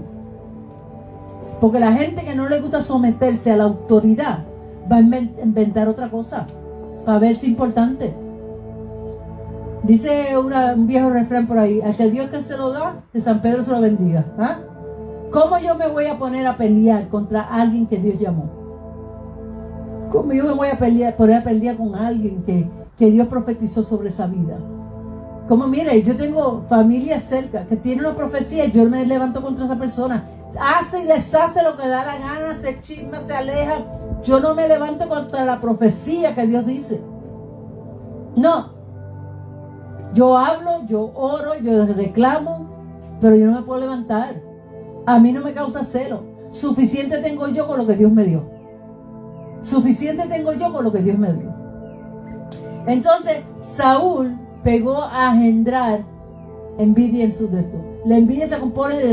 Porque la gente que no le gusta someterse a la autoridad va a inventar otra cosa para ver si es importante. Dice un viejo refrán por ahí: al que Dios que se lo da, que San Pedro se lo bendiga. ¿Ah? ¿Cómo yo me voy a poner a pelear contra alguien que Dios llamó? ¿Cómo yo me voy a poner a pelear con alguien que Dios profetizó sobre esa vida? Como mire, yo tengo familia cerca que tiene una profecía y yo me levanto contra esa persona. Hace y deshace lo que da la gana, se chisma, se aleja. Yo no me levanto contra la profecía que Dios dice. No. Yo hablo, yo oro, yo reclamo, pero yo no me puedo levantar. A mí no me causa celo. Suficiente tengo yo con lo que Dios me dio. Suficiente tengo yo con lo que Dios me dio. Entonces, Saúl pegó a engendrar envidia en su dedo. La envidia se compone de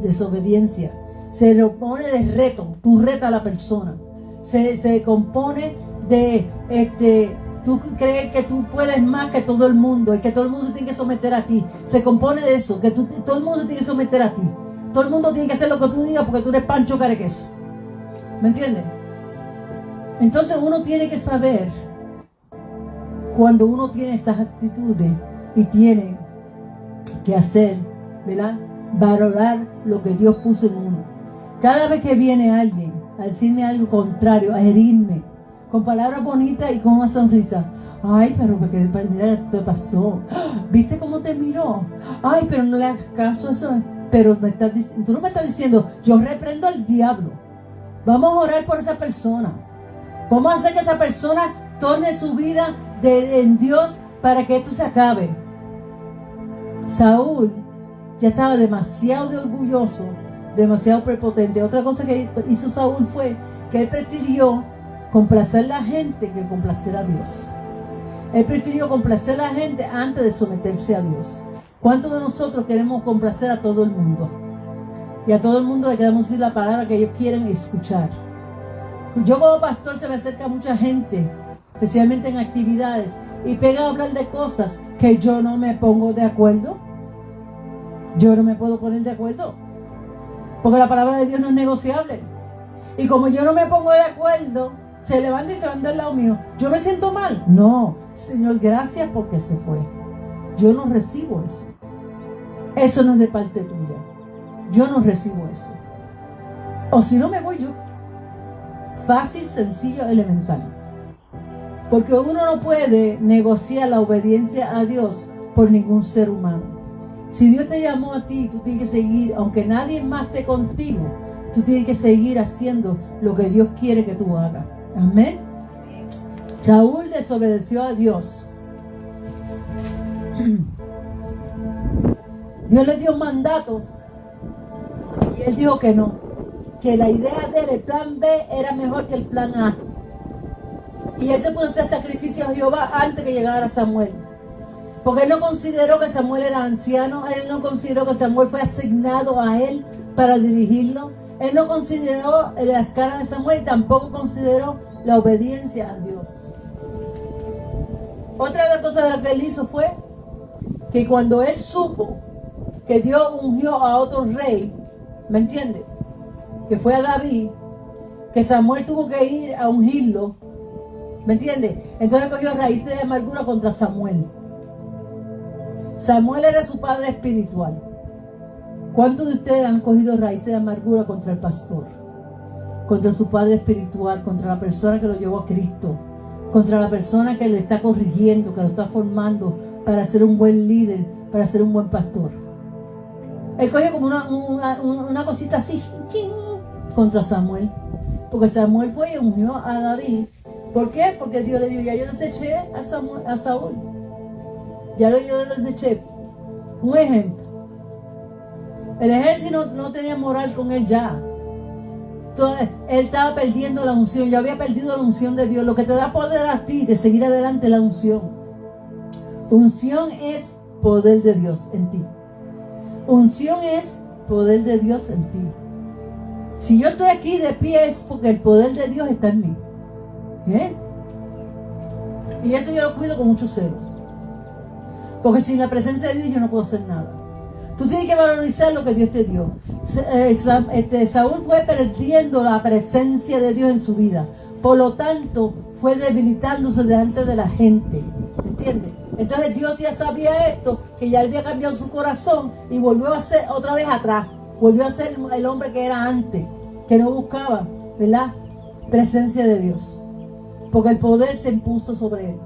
desobediencia. Se lo pone de reto. Tú retas a la persona. Se compone de tú crees que tú puedes más que todo el mundo y que todo el mundo se tiene que someter a ti. Se compone de eso, que todo el mundo se tiene que someter a ti. Todo el mundo tiene que hacer lo que tú digas porque tú eres Pancho Carequeso. ¿Me entiendes? Entonces uno tiene que saber cuando uno tiene esas actitudes y tiene que hacer, ¿verdad? Valorar lo que Dios puso en uno. Cada vez que viene alguien a decirme algo contrario, a herirme, con palabras bonitas y con una sonrisa. Ay, pero porque mira, te pasó. ¿Viste cómo te miró? Ay, pero no le hagas caso a eso. Pero tú no me estás diciendo, yo reprendo al diablo. Vamos a orar por esa persona. Vamos a hacer que esa persona torne su vida en Dios para que esto se acabe. Saúl ya estaba demasiado de orgulloso, demasiado prepotente. Otra cosa que hizo Saúl fue que él prefirió complacer a la gente que complacer a Dios. Él prefirió complacer a la gente antes de someterse a Dios. ¿Cuántos de nosotros queremos complacer a todo el mundo? Y a todo el mundo le queremos decir la palabra que ellos quieren escuchar. Yo como pastor se me acerca mucha gente, especialmente en actividades, y pega a hablar de cosas que yo no me pongo de acuerdo. Yo no me puedo poner de acuerdo. Porque la palabra de Dios no es negociable. Y como yo no me pongo de acuerdo, se levanta y se va a andar al lado mío. ¿Yo me siento mal? No. Señor, gracias porque se fue. Yo no recibo eso. Eso no es de parte tuya. Yo no recibo eso. O si no, me voy yo. Fácil, sencillo, elemental. Porque uno no puede negociar la obediencia a Dios por ningún ser humano. Si Dios te llamó a ti, tú tienes que seguir, aunque nadie más esté contigo, tú tienes que seguir haciendo lo que Dios quiere que tú hagas. Amén. Saúl desobedeció a Dios. Dios le dio un mandato y él dijo que no, que la idea del plan B era mejor que el plan A. Y él se puso a hacer sacrificio a Jehová antes que llegara Samuel. Porque él no consideró que Samuel era anciano, él no consideró que Samuel fue asignado a él para dirigirlo. Él no consideró las caras de Samuel y tampoco consideró la obediencia a Dios. Otra de las cosas de las que él hizo fue que cuando él supo que Dios ungió a otro rey, ¿me entiende? Que fue a David, que Samuel tuvo que ir a ungirlo, ¿me entiende? Entonces cogió raíces de amargura contra Samuel. Samuel era su padre espiritual. ¿Cuántos de ustedes han cogido raíces de amargura contra el pastor? Contra su padre espiritual, contra la persona que lo llevó a Cristo, contra la persona que le está corrigiendo, que lo está formando para ser un buen líder, para ser un buen pastor. Él cogió como una cosita así, ¡ching!, contra Samuel. Porque Samuel fue y ungió a David. ¿Por qué? Porque Dios le dijo, ya yo deseché a Saúl. Ya yo lo deseché. Un ejemplo. El ejército no tenía moral con él ya. Entonces, él estaba perdiendo la unción. Ya había perdido la unción de Dios. Lo que te da poder a ti de seguir adelante es la unción. Unción es poder de Dios en ti. Unción es poder de Dios en ti. Si yo estoy aquí de pie es porque el poder de Dios está en mí. Y eso yo lo cuido con mucho celo. Porque sin la presencia de Dios yo no puedo hacer nada. Tú tienes que valorizar lo que Dios te dio. Saúl fue perdiendo la presencia de Dios en su vida. Por lo tanto, fue debilitándose delante de la gente. ¿Entiendes? Entonces Dios ya sabía esto, que ya había cambiado su corazón y volvió a ser otra vez atrás. Volvió a ser el hombre que era antes, que no buscaba, ¿verdad?, presencia de Dios. Porque el poder se impuso sobre él.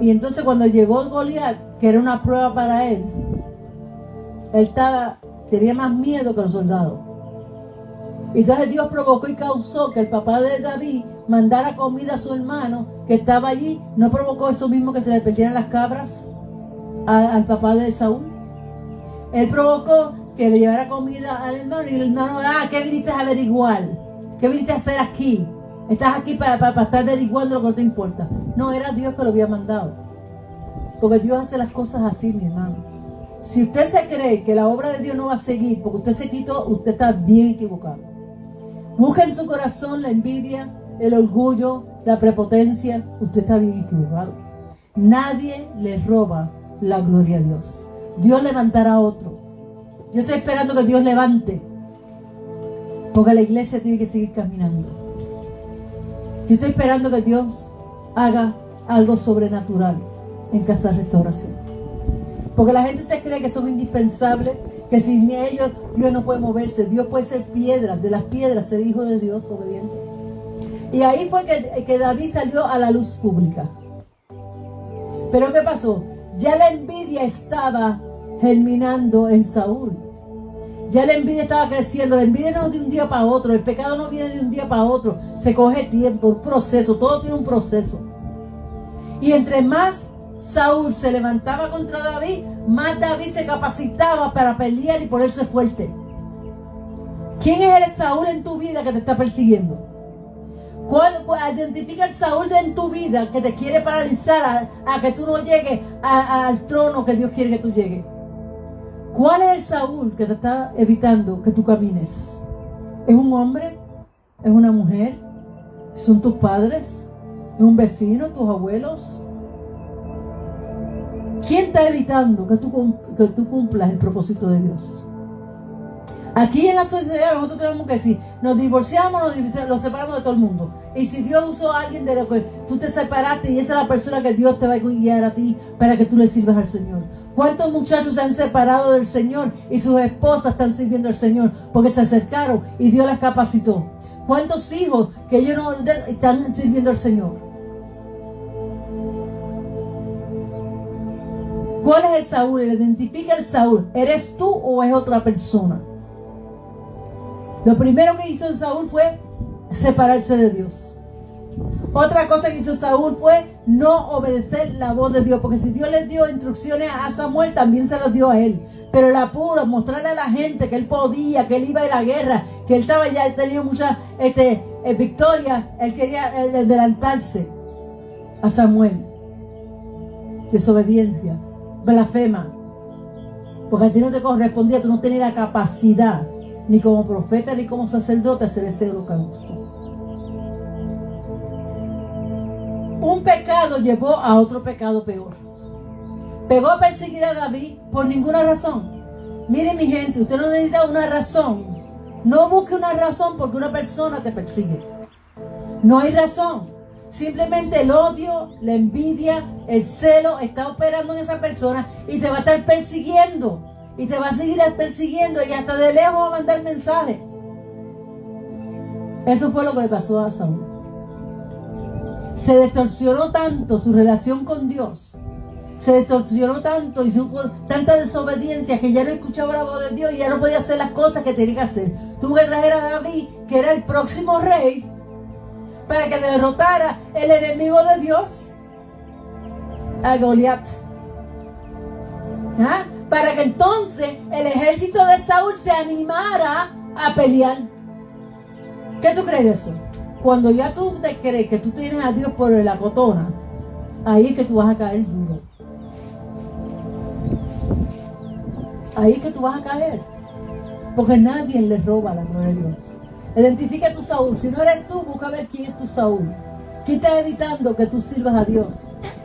Y entonces cuando llegó Goliat, que era una prueba para él, tenía más miedo que los soldados. Y entonces Dios provocó y causó que el papá de David mandara comida a su hermano que estaba allí. ¿No provocó eso mismo, que se le perdieran las cabras al papá de Saúl? Él provocó que le llevara comida al hermano y el hermano, ¿qué viniste a averiguar? ¿Qué viniste a hacer aquí? Estás aquí para estar averiguando lo que no te importa. No, era Dios que lo había mandado. Porque Dios hace las cosas así, mi hermano. Si usted se cree que la obra de Dios no va a seguir porque usted se quitó, usted está bien equivocado. Busca en su corazón la envidia, el orgullo, la prepotencia. Usted está bien equivocado. Nadie le roba la gloria a Dios. Dios levantará a otro. Yo estoy esperando que Dios levante, porque la iglesia tiene que seguir caminando. Yo estoy esperando que Dios haga algo sobrenatural en Casa Restauración. Porque la gente se cree que son indispensables, que sin ellos Dios no puede moverse. Dios puede ser piedra, de las piedras ser hijo de Dios obediente. Y ahí fue que David salió a la luz pública. Pero ¿qué pasó? Ya la envidia estaba germinando en Saúl. Ya la envidia estaba creciendo. La envidia no es de un día para otro. El pecado no viene de un día para otro. Se coge tiempo, un proceso. Todo tiene un proceso. Y entre más Saúl se levantaba contra David, más David se capacitaba para pelear y ponerse fuerte. ¿Quién es el Saúl en tu vida que te está persiguiendo? Identifica el Saúl en tu vida que te quiere paralizar a que tú no llegues al trono que Dios quiere que tú llegues. ¿Cuál es el Saúl que te está evitando que tú camines? ¿Es un hombre? ¿Es una mujer? ¿Son tus padres? ¿Es un vecino? ¿Tus abuelos? ¿Quién está evitando que tú cumplas el propósito de Dios? Aquí en la sociedad nosotros tenemos que decir, nos divorciamos, los separamos de todo el mundo. Y si Dios usó a alguien de lo que tú te separaste y esa es la persona que Dios te va a guiar a ti para que tú le sirvas al Señor. ¿Cuántos muchachos se han separado del Señor y sus esposas están sirviendo al Señor porque se acercaron y Dios las capacitó? ¿Cuántos hijos que ellos no están sirviendo al Señor? ¿Cuál es el Saúl? Identifica el Saúl. ¿Eres tú o es otra persona? Lo primero que hizo Saúl fue separarse de Dios. Otra cosa que hizo Saúl fue no obedecer la voz de Dios, porque si Dios le dio instrucciones a Samuel, también se las dio a él. Pero el apuro, mostrarle a la gente que él podía, que él iba a la guerra, que él estaba ya, él tenía muchas victorias, él quería adelantarse a Samuel. Desobediencia, blasfema, porque a ti no te correspondía, tú no tenías la capacidad ni como profeta ni como sacerdote hacer ese holocausto. Un pecado llevó a otro pecado peor. Pegó a perseguir a David por ninguna razón. Miren mi gente, usted no necesita una razón. No busque una razón porque una persona te persigue. No hay razón. Simplemente el odio, la envidia, el celo está operando en esa persona y te va a estar persiguiendo. Y te va a seguir persiguiendo y hasta de lejos va a mandar mensajes. Eso fue lo que le pasó a Saúl. Se distorsionó tanto su relación con Dios. Se distorsionó tanto y hubo tanta desobediencia que ya no escuchaba la voz de Dios y ya no podía hacer las cosas que tenía que hacer. Tuvo que traer a David, que era el próximo rey, para que derrotara el enemigo de Dios, a Goliat. ¿Ah? Para que entonces el ejército de Saúl se animara a pelear. ¿Qué tú crees de eso? Cuando ya tú te crees que tú tienes a Dios por la cotona, ahí es que tú vas a caer duro. Ahí es que tú vas a caer. Porque nadie le roba la gloria de Dios. Identifica a tu Saúl. Si no eres tú, busca ver quién es tu Saúl. ¿Quién está evitando que tú sirvas a Dios?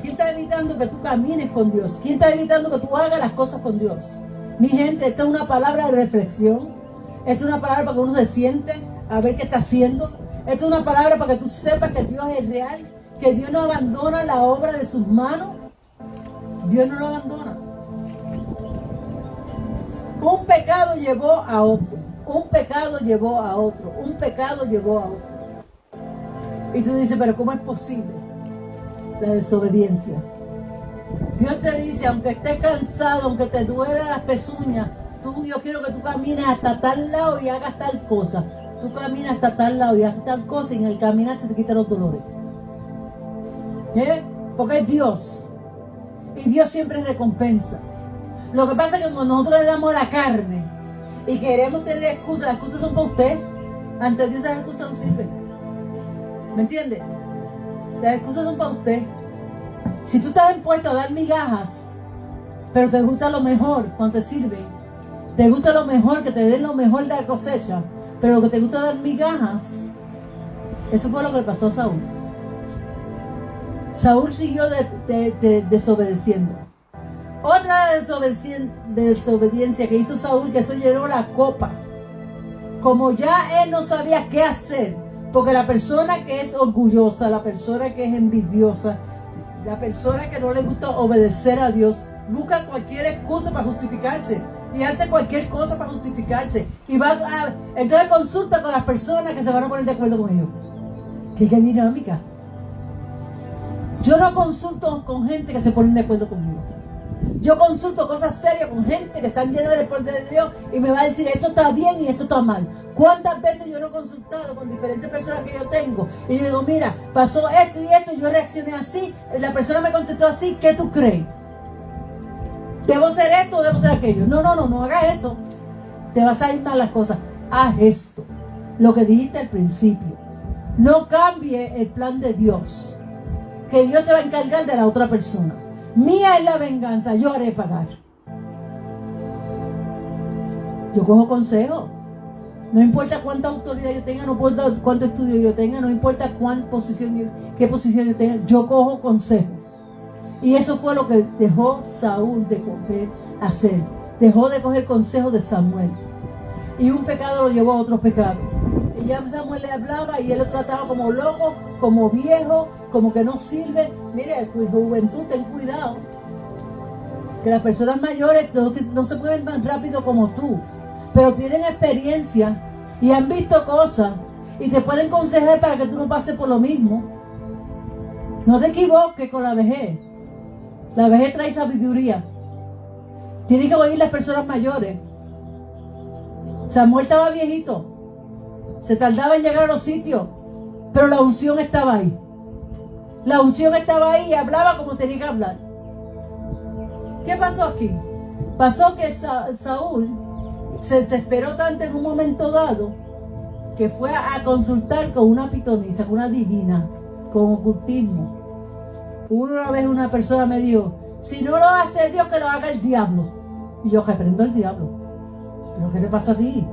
¿Quién está evitando que tú camines con Dios? ¿Quién está evitando que tú hagas las cosas con Dios? Mi gente, esta es una palabra de reflexión. Esta es una palabra para que uno se siente a ver qué está haciendo. Esta es una palabra para que tú sepas que Dios es real, que Dios no abandona la obra de sus manos. Dios no lo abandona. Un pecado llevó a otro. Un pecado llevó a otro. Un pecado llevó a otro. Y tú dices, pero ¿cómo es posible? La desobediencia. Dios te dice, aunque estés cansado, aunque te duela las pezuñas, yo quiero que tú camines hasta tal lado y hagas tal cosa. Tú caminas hasta tal lado y hagas tal cosa y en el caminar se te quitan los dolores. Porque es Dios. Y Dios siempre recompensa. Lo que pasa es que cuando nosotros le damos la carne y queremos tener excusas, las excusas son para usted. Ante Dios esas excusas no sirven. ¿Me entiende? Las excusas son para usted. Si tú estás impuesto a dar migajas, pero te gusta lo mejor cuando te sirven, te gusta lo mejor, que te den lo mejor de la cosecha, pero lo que te gusta dar migajas, eso fue lo que le pasó a Saúl. Saúl siguió desobedeciendo. Otra desobediencia que hizo Saúl, que eso llenó la copa. Como ya él no sabía qué hacer, porque la persona que es orgullosa, la persona que es envidiosa, la persona que no le gusta obedecer a Dios, busca cualquier excusa para justificarse y hace cualquier cosa para justificarse y entonces consulta con las personas que se van a poner de acuerdo con ellos. ¿Qué dinámica? Yo no consulto con gente que se pone de acuerdo conmigo. Yo consulto cosas serias con gente que están llenas del poder de Dios y me va a decir esto está bien y esto está mal. ¿Cuántas veces yo no he consultado con diferentes personas que yo tengo? Y yo digo, mira, pasó esto y esto, yo reaccioné así, la persona me contestó así, ¿qué tú crees? ¿Debo ser esto o debo ser aquello? No hagas eso. Te vas a ir mal las cosas. Haz esto. Lo que dijiste al principio. No cambie el plan de Dios. Que Dios se va a encargar de la otra persona. Mía es la venganza, yo haré pagar. Yo cojo consejo. No importa cuánta autoridad yo tenga, no importa cuánto estudio yo tenga, no importa qué posición yo tenga, yo cojo consejo. Y eso fue lo que dejó Saúl de hacer. Dejó de coger consejo de Samuel. y un pecado lo llevó a otro pecado. Y ya Samuel le hablaba y él lo trataba como loco, como viejo, como que no sirve. Mire, juventud, ten cuidado. Que las personas mayores no se mueven tan rápido como tú, pero tienen experiencia y han visto cosas y te pueden aconsejar para que tú no pases por lo mismo. No te equivoques con la vejez. La vejez trae sabiduría. Tienes que oír las personas mayores. Samuel estaba viejito, se tardaba en llegar a los sitios, pero la unción estaba ahí. La unción estaba ahí y hablaba como tenía que hablar. ¿Qué pasó aquí? Pasó que Saúl se desesperó tanto en un momento dado que fue a consultar con una pitonisa, con una divina, con ocultismo. Una vez una persona me dijo, si no lo hace Dios, que lo haga el diablo. Y yo reprendo el diablo. ¿Pero qué te pasa a ti?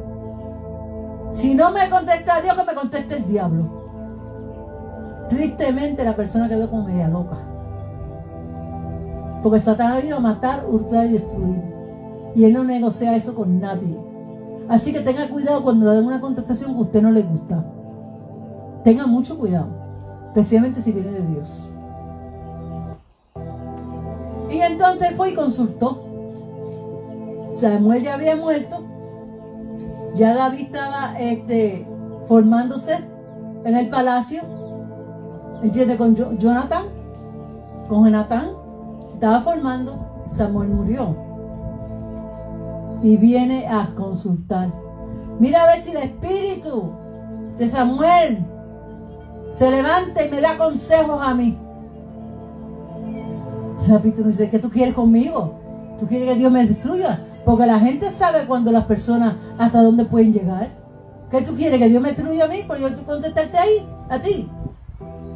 Si no me contesta Dios, que me conteste el diablo. Tristemente la persona quedó como media loca. Porque Satanás vino a matar, hurtar y destruir. Y él no negocia eso con nadie. Así que tenga cuidado cuando le den una contestación que a usted no le gusta. Tenga mucho cuidado. Especialmente si viene de Dios. Y entonces fue y consultó. Samuel ya había muerto. Ya David estaba formándose en el palacio. ¿Entiende? Con Jonathan. Con Jonathan. Se estaba formando. Samuel murió. Y viene a consultar. Mira a ver si el espíritu de Samuel se levanta y me da consejos a mí. Repito, dice, ¿qué tú quieres conmigo? ¿Tú quieres que Dios me destruya? Porque la gente sabe cuando las personas hasta dónde pueden llegar. ¿Qué tú quieres? ¿Que Dios me destruya a mí? Pues yo contestarte ahí, a ti.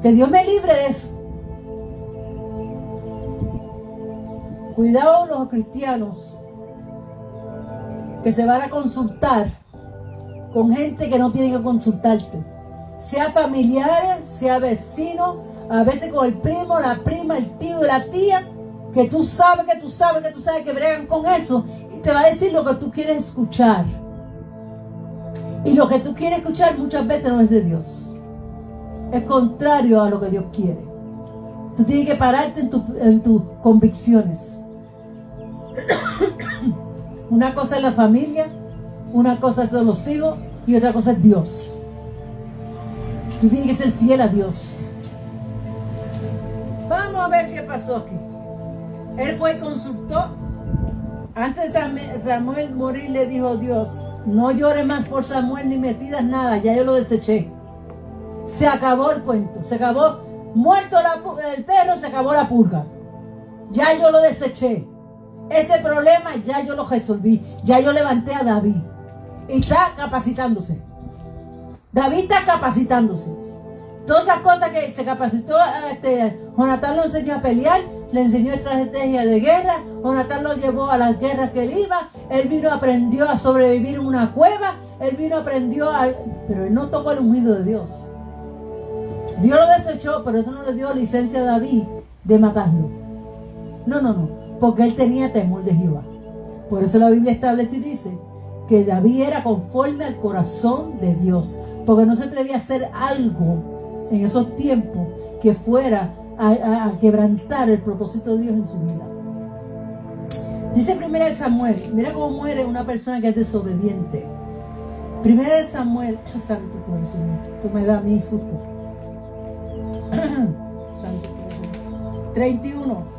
Que Dios me libre de eso. Cuidado los cristianos que se van a consultar con gente que no tiene que consultarte. Sea familiares, sea vecinos, a veces con el primo, la prima, el tío y la tía, que tú sabes que bregan con eso y te va a decir lo que tú quieres escuchar. Y lo que tú quieres escuchar muchas veces no es de Dios. Es contrario a lo que Dios quiere. Tú tienes que pararte en tus convicciones. Una cosa es la familia, una cosa son los hijos y otra cosa es Dios. Tú tienes que ser fiel a Dios. Vamos a ver qué pasó aquí. Él fue y consultó. Antes de Samuel morir le dijo Dios, no llores más por Samuel ni me pidas nada, ya yo lo deseché. Se acabó el cuento, se acabó. Muerto el perro, se acabó la purga. Ya yo lo deseché. Ese problema ya yo lo resolví. Ya yo levanté a David. Y está capacitándose. David está capacitándose. Todas esas cosas que se capacitó, Jonatán lo enseñó a pelear, le enseñó estrategia de guerra. Jonatán lo llevó a las guerras que él iba. Él vino, aprendió a sobrevivir en una cueva. Él vino, aprendió a... Pero él no tocó el ungido de Dios. Dios lo desechó, pero eso no le dio licencia a David de matarlo. No. Porque él tenía temor de Jehová. Por eso la Biblia establece y dice que David era conforme al corazón de Dios. Porque no se atrevía a hacer algo en esos tiempos que fuera a quebrantar el propósito de Dios en su vida. Dice 1 Samuel, mira cómo muere una persona que es desobediente. 1 Samuel, santo tú eres, Señor, tú me das a mí susto. Santo tú eres, Señor. 31.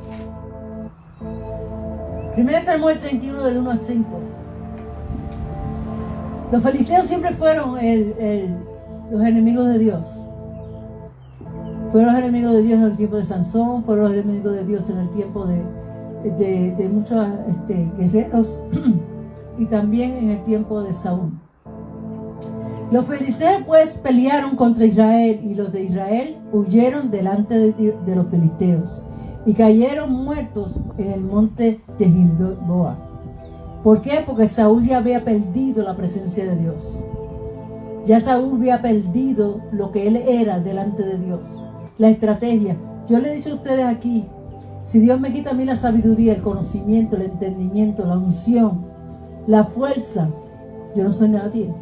1 Samuel 31 del 1 al 5. Los filisteos siempre fueron los enemigos de Dios. Fueron los enemigos de Dios en el tiempo de Sansón, fueron los enemigos de Dios en el tiempo de muchos guerreros y también en el tiempo de Saúl. Los filisteos pues pelearon contra Israel y los de Israel huyeron delante de los filisteos y cayeron muertos en el monte de Gilboa. ¿Por qué? Porque Saúl ya había perdido la presencia de Dios. Ya Saúl había perdido lo que él era delante de Dios. La estrategia. Yo le he dicho a ustedes aquí, si Dios me quita a mí la sabiduría, el conocimiento, el entendimiento, la unción, la fuerza, yo no soy nadie.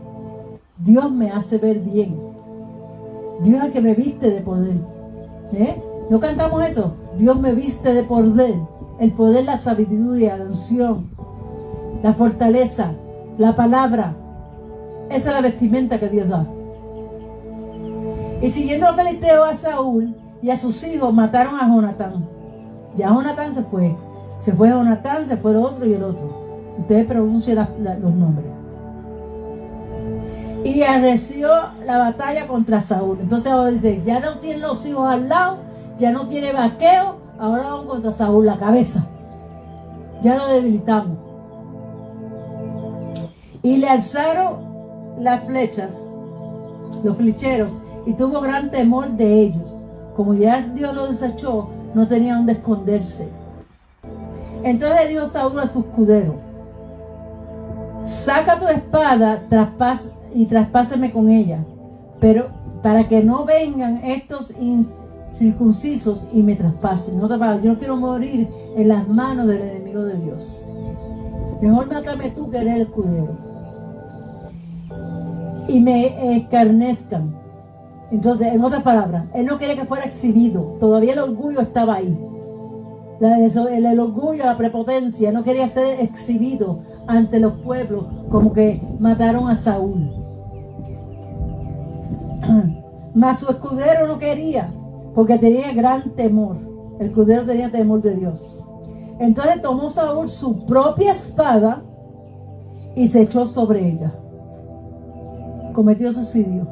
Dios me hace ver bien. Dios es el que me viste de poder. ¿No cantamos eso? Dios me viste de poder. El poder, la sabiduría, la unción, la fortaleza, la palabra. Esa es la vestimenta que Dios da. Y siguiendo los filisteos a Saúl y a sus hijos, mataron a Jonatán. Ya Jonatán se fue. Se fue Jonatán, se fue el otro y el otro. Ustedes pronuncian los nombres. Y arreció la batalla contra Saúl. Entonces ahora dice, ya no tiene los hijos al lado, ya no tiene vaqueo, ahora vamos contra Saúl, la cabeza. Ya lo debilitamos. Y le alzaron las flechas, los flecheros, y tuvo gran temor de ellos. Como ya Dios lo desechó, no tenía donde esconderse. Entonces le dijo Saúl a su escudero, saca tu espada y traspásame con ella, pero para que no vengan estos incircuncisos y me traspasen. No, yo no quiero morir en las manos del enemigo de Dios. Mejor mátame tú, que eres el escudero, y me escarnezcan. Entonces, en otras palabras, él no quería que fuera exhibido. Todavía el orgullo estaba ahí. El orgullo, la prepotencia, no quería ser exhibido ante los pueblos, como que mataron a Saúl. Mas su escudero no quería, porque tenía gran temor. El escudero tenía temor de Dios. Entonces tomó Saúl su propia espada y se echó sobre ella. Cometió suicidio.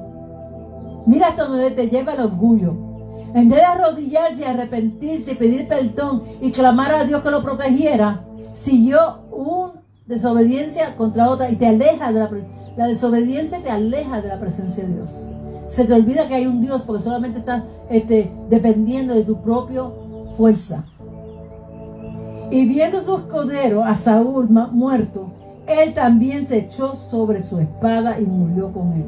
Mira hasta donde te lleva el orgullo. En vez de arrodillarse, arrepentirse y pedir perdón y clamar a Dios que lo protegiera, siguió una desobediencia contra otra y te aleja de la desobediencia te aleja de la presencia de Dios. Se te olvida que hay un Dios porque solamente estás dependiendo de tu propia fuerza. Y viendo su escudero a Saúl muerto, él también se echó sobre su espada y murió con él.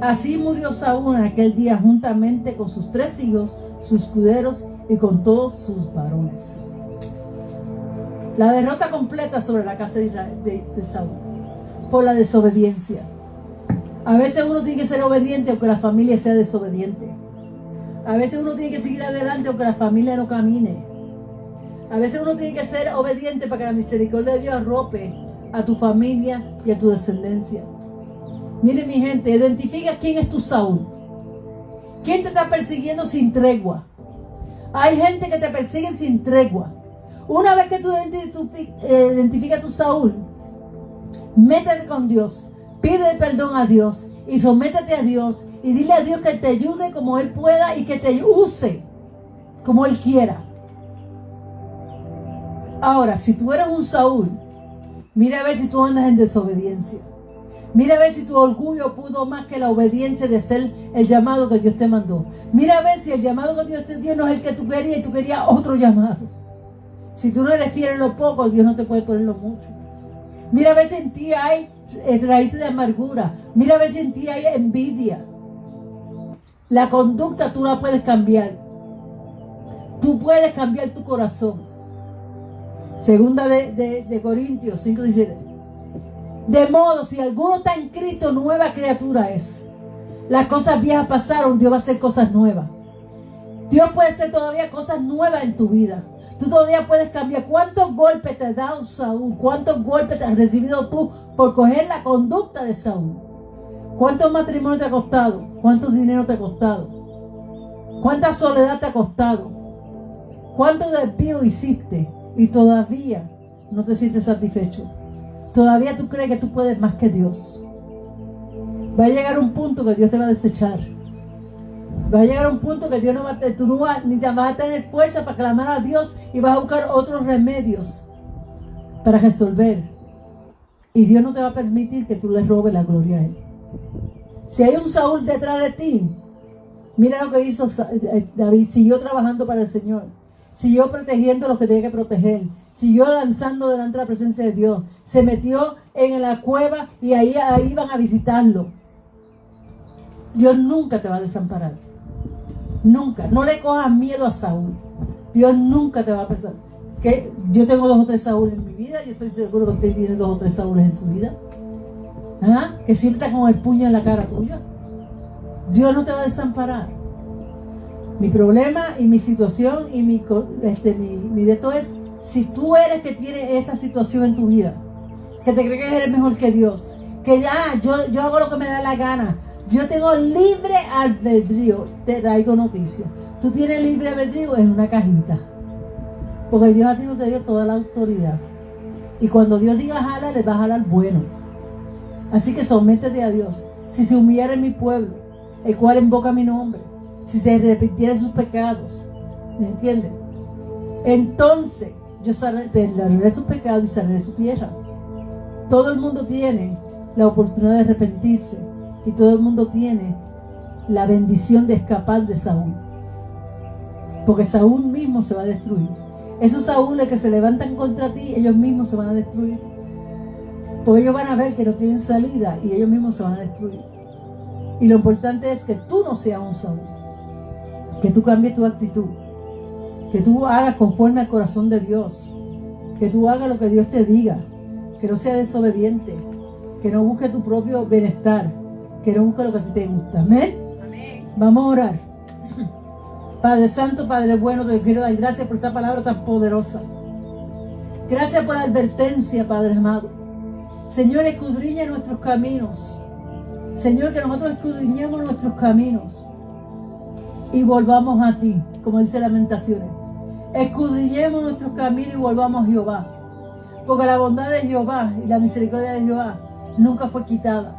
Así murió Saúl en aquel día juntamente con sus 3 hijos, sus escuderos y con todos sus varones. La derrota completa sobre la casa de Saúl por la desobediencia. A veces uno tiene que ser obediente aunque la familia sea desobediente. A veces uno tiene que seguir adelante aunque la familia no camine. A veces uno tiene que ser obediente para que la misericordia de Dios arrope a tu familia y a tu descendencia. Mire, mi gente, identifica quién es tu Saúl. ¿Quién te está persiguiendo sin tregua? Hay gente que te persigue sin tregua. Una vez que tú identificas a tu Saúl, métete con Dios, pide perdón a Dios y sométete a Dios y dile a Dios que te ayude como Él pueda y que te use como Él quiera. Ahora, si tú eres un Saúl, mira a ver si tú andas en desobediencia. Mira a ver si tu orgullo pudo más que la obediencia de hacer el llamado que Dios te mandó. Mira a ver si el llamado que Dios te dio no es el que tú querías y tú querías otro llamado. Si tú no eres fiel en lo poco, Dios no te puede poner lo mucho. Mira a ver si en ti hay raíces de amargura. Mira a ver si en ti hay envidia. La conducta tú la puedes cambiar. Tú puedes cambiar tu corazón. Segunda de Corintios 5:17. De modo, si alguno está en Cristo, nueva criatura es. Las cosas viejas pasaron, Dios va a hacer cosas nuevas. Dios puede hacer todavía cosas nuevas en tu vida. Tú todavía puedes cambiar. ¿Cuántos golpes te ha dado Saúl? ¿Cuántos golpes te has recibido tú por coger la conducta de Saúl? ¿Cuántos matrimonios te ha costado? ¿Cuántos dinero te ha costado? ¿Cuánta soledad te ha costado? ¿Cuánto desvío hiciste? Y todavía no te sientes satisfecho. Todavía tú crees que tú puedes más que Dios. Va a llegar un punto que Dios te va a desechar. Va a llegar un punto que Dios no va a tener, ni te vas a tener fuerza para clamar a Dios y vas a buscar otros remedios para resolver. Y Dios no te va a permitir que tú le robes la gloria a Él. Si hay un Saúl detrás de ti, mira lo que hizo David. Siguió trabajando para el Señor. Siguió protegiendo a los que tenía que proteger. Siguió danzando delante de la presencia de Dios. Se metió en la cueva y ahí iban a visitarlo. Dios nunca te va a desamparar. Nunca. No le cojas miedo a Saúl. Dios nunca te va a pensar. Que yo tengo 2 o 3 Saúl en mi vida. Yo estoy seguro que usted tiene 2 o 3 Saúl en su vida. que siempre está con el puño en la cara tuya. Dios no te va a desamparar. Mi problema y mi situación y mi de esto es, si tú eres que tiene esa situación en tu vida, que te crees que eres mejor que Dios, que ya yo hago lo que me da la gana, yo tengo libre albedrío, te traigo noticias. Tú tienes libre albedrío en una cajita, porque Dios a ti no te dio toda la autoridad, y cuando Dios diga jala, le va a jalar bueno. Así que sométete a Dios. Si se humillare mi pueblo, el cual invoca mi nombre, si se arrepintiera sus pecados, ¿me entiendes? Entonces yo perdonaré sus pecados y sanaré su tierra. Todo el mundo tiene la oportunidad de arrepentirse, y todo el mundo tiene la bendición de escapar de Saúl, porque Saúl mismo se va a destruir. Esos Saúles que se levantan contra ti, ellos mismos se van a destruir, porque ellos van a ver que no tienen salida y ellos mismos se van a destruir. Y lo importante es que tú no seas un Saúl, que tú cambies tu actitud, que tú hagas conforme al corazón de Dios, que tú hagas lo que Dios te diga, que no seas desobediente, que no busques tu propio bienestar, que no busques lo que a ti te gusta. Amén. Vamos a orar. Padre Santo, Padre bueno, te quiero dar gracias por esta palabra tan poderosa. Gracias por la advertencia, Padre amado. Señor, escudriña nuestros caminos. Señor, que nosotros escudriñemos nuestros caminos y volvamos a ti, como dice Lamentaciones. Escudriñemos nuestros caminos y volvamos a Jehová, porque la bondad de Jehová y la misericordia de Jehová nunca fue quitada.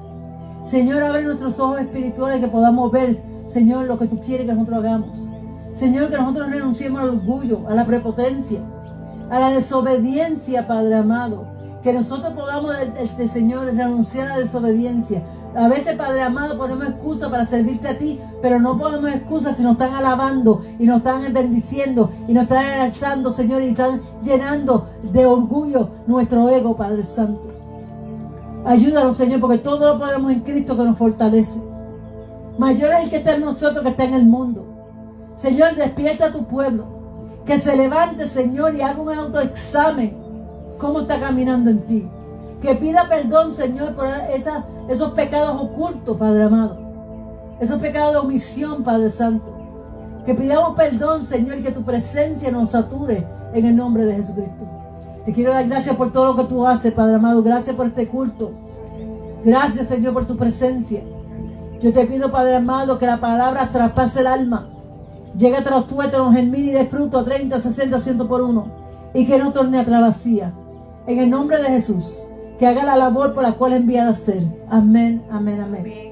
Señor, abre nuestros ojos espirituales, que podamos ver, Señor, lo que tú quieres que nosotros hagamos. Señor, que nosotros renunciemos al orgullo, a la prepotencia, a la desobediencia, Padre amado. Que nosotros podamos, Señor, renunciar a la desobediencia. A veces, Padre amado, ponemos excusa para servirte a ti, pero no ponemos excusa si nos están alabando y nos están bendiciendo y nos están alzando, Señor, y están llenando de orgullo nuestro ego, Padre Santo. Ayúdanos, Señor, porque todo lo podemos en Cristo que nos fortalece. Mayor es el que está en nosotros que está en el mundo. Señor, despierta a tu pueblo, que se levante, Señor, y haga un autoexamen cómo está caminando en ti. Que pida perdón, Señor, por esos pecados ocultos, Padre amado. Esos pecados de omisión, Padre Santo. Que pidamos perdón, Señor, y que tu presencia nos sature en el nombre de Jesucristo. Te quiero dar gracias por todo lo que tú haces, Padre amado. Gracias por este culto. Gracias, Señor, por tu presencia. Yo te pido, Padre amado, que la palabra traspase el alma. Llegue a los tuétanos, germine y dé fruto a 30, 60, 100 por uno. Y que no torne atrás vacía. En el nombre de Jesús, que haga la labor por la cual es enviada a ser. Amén, amén, amén.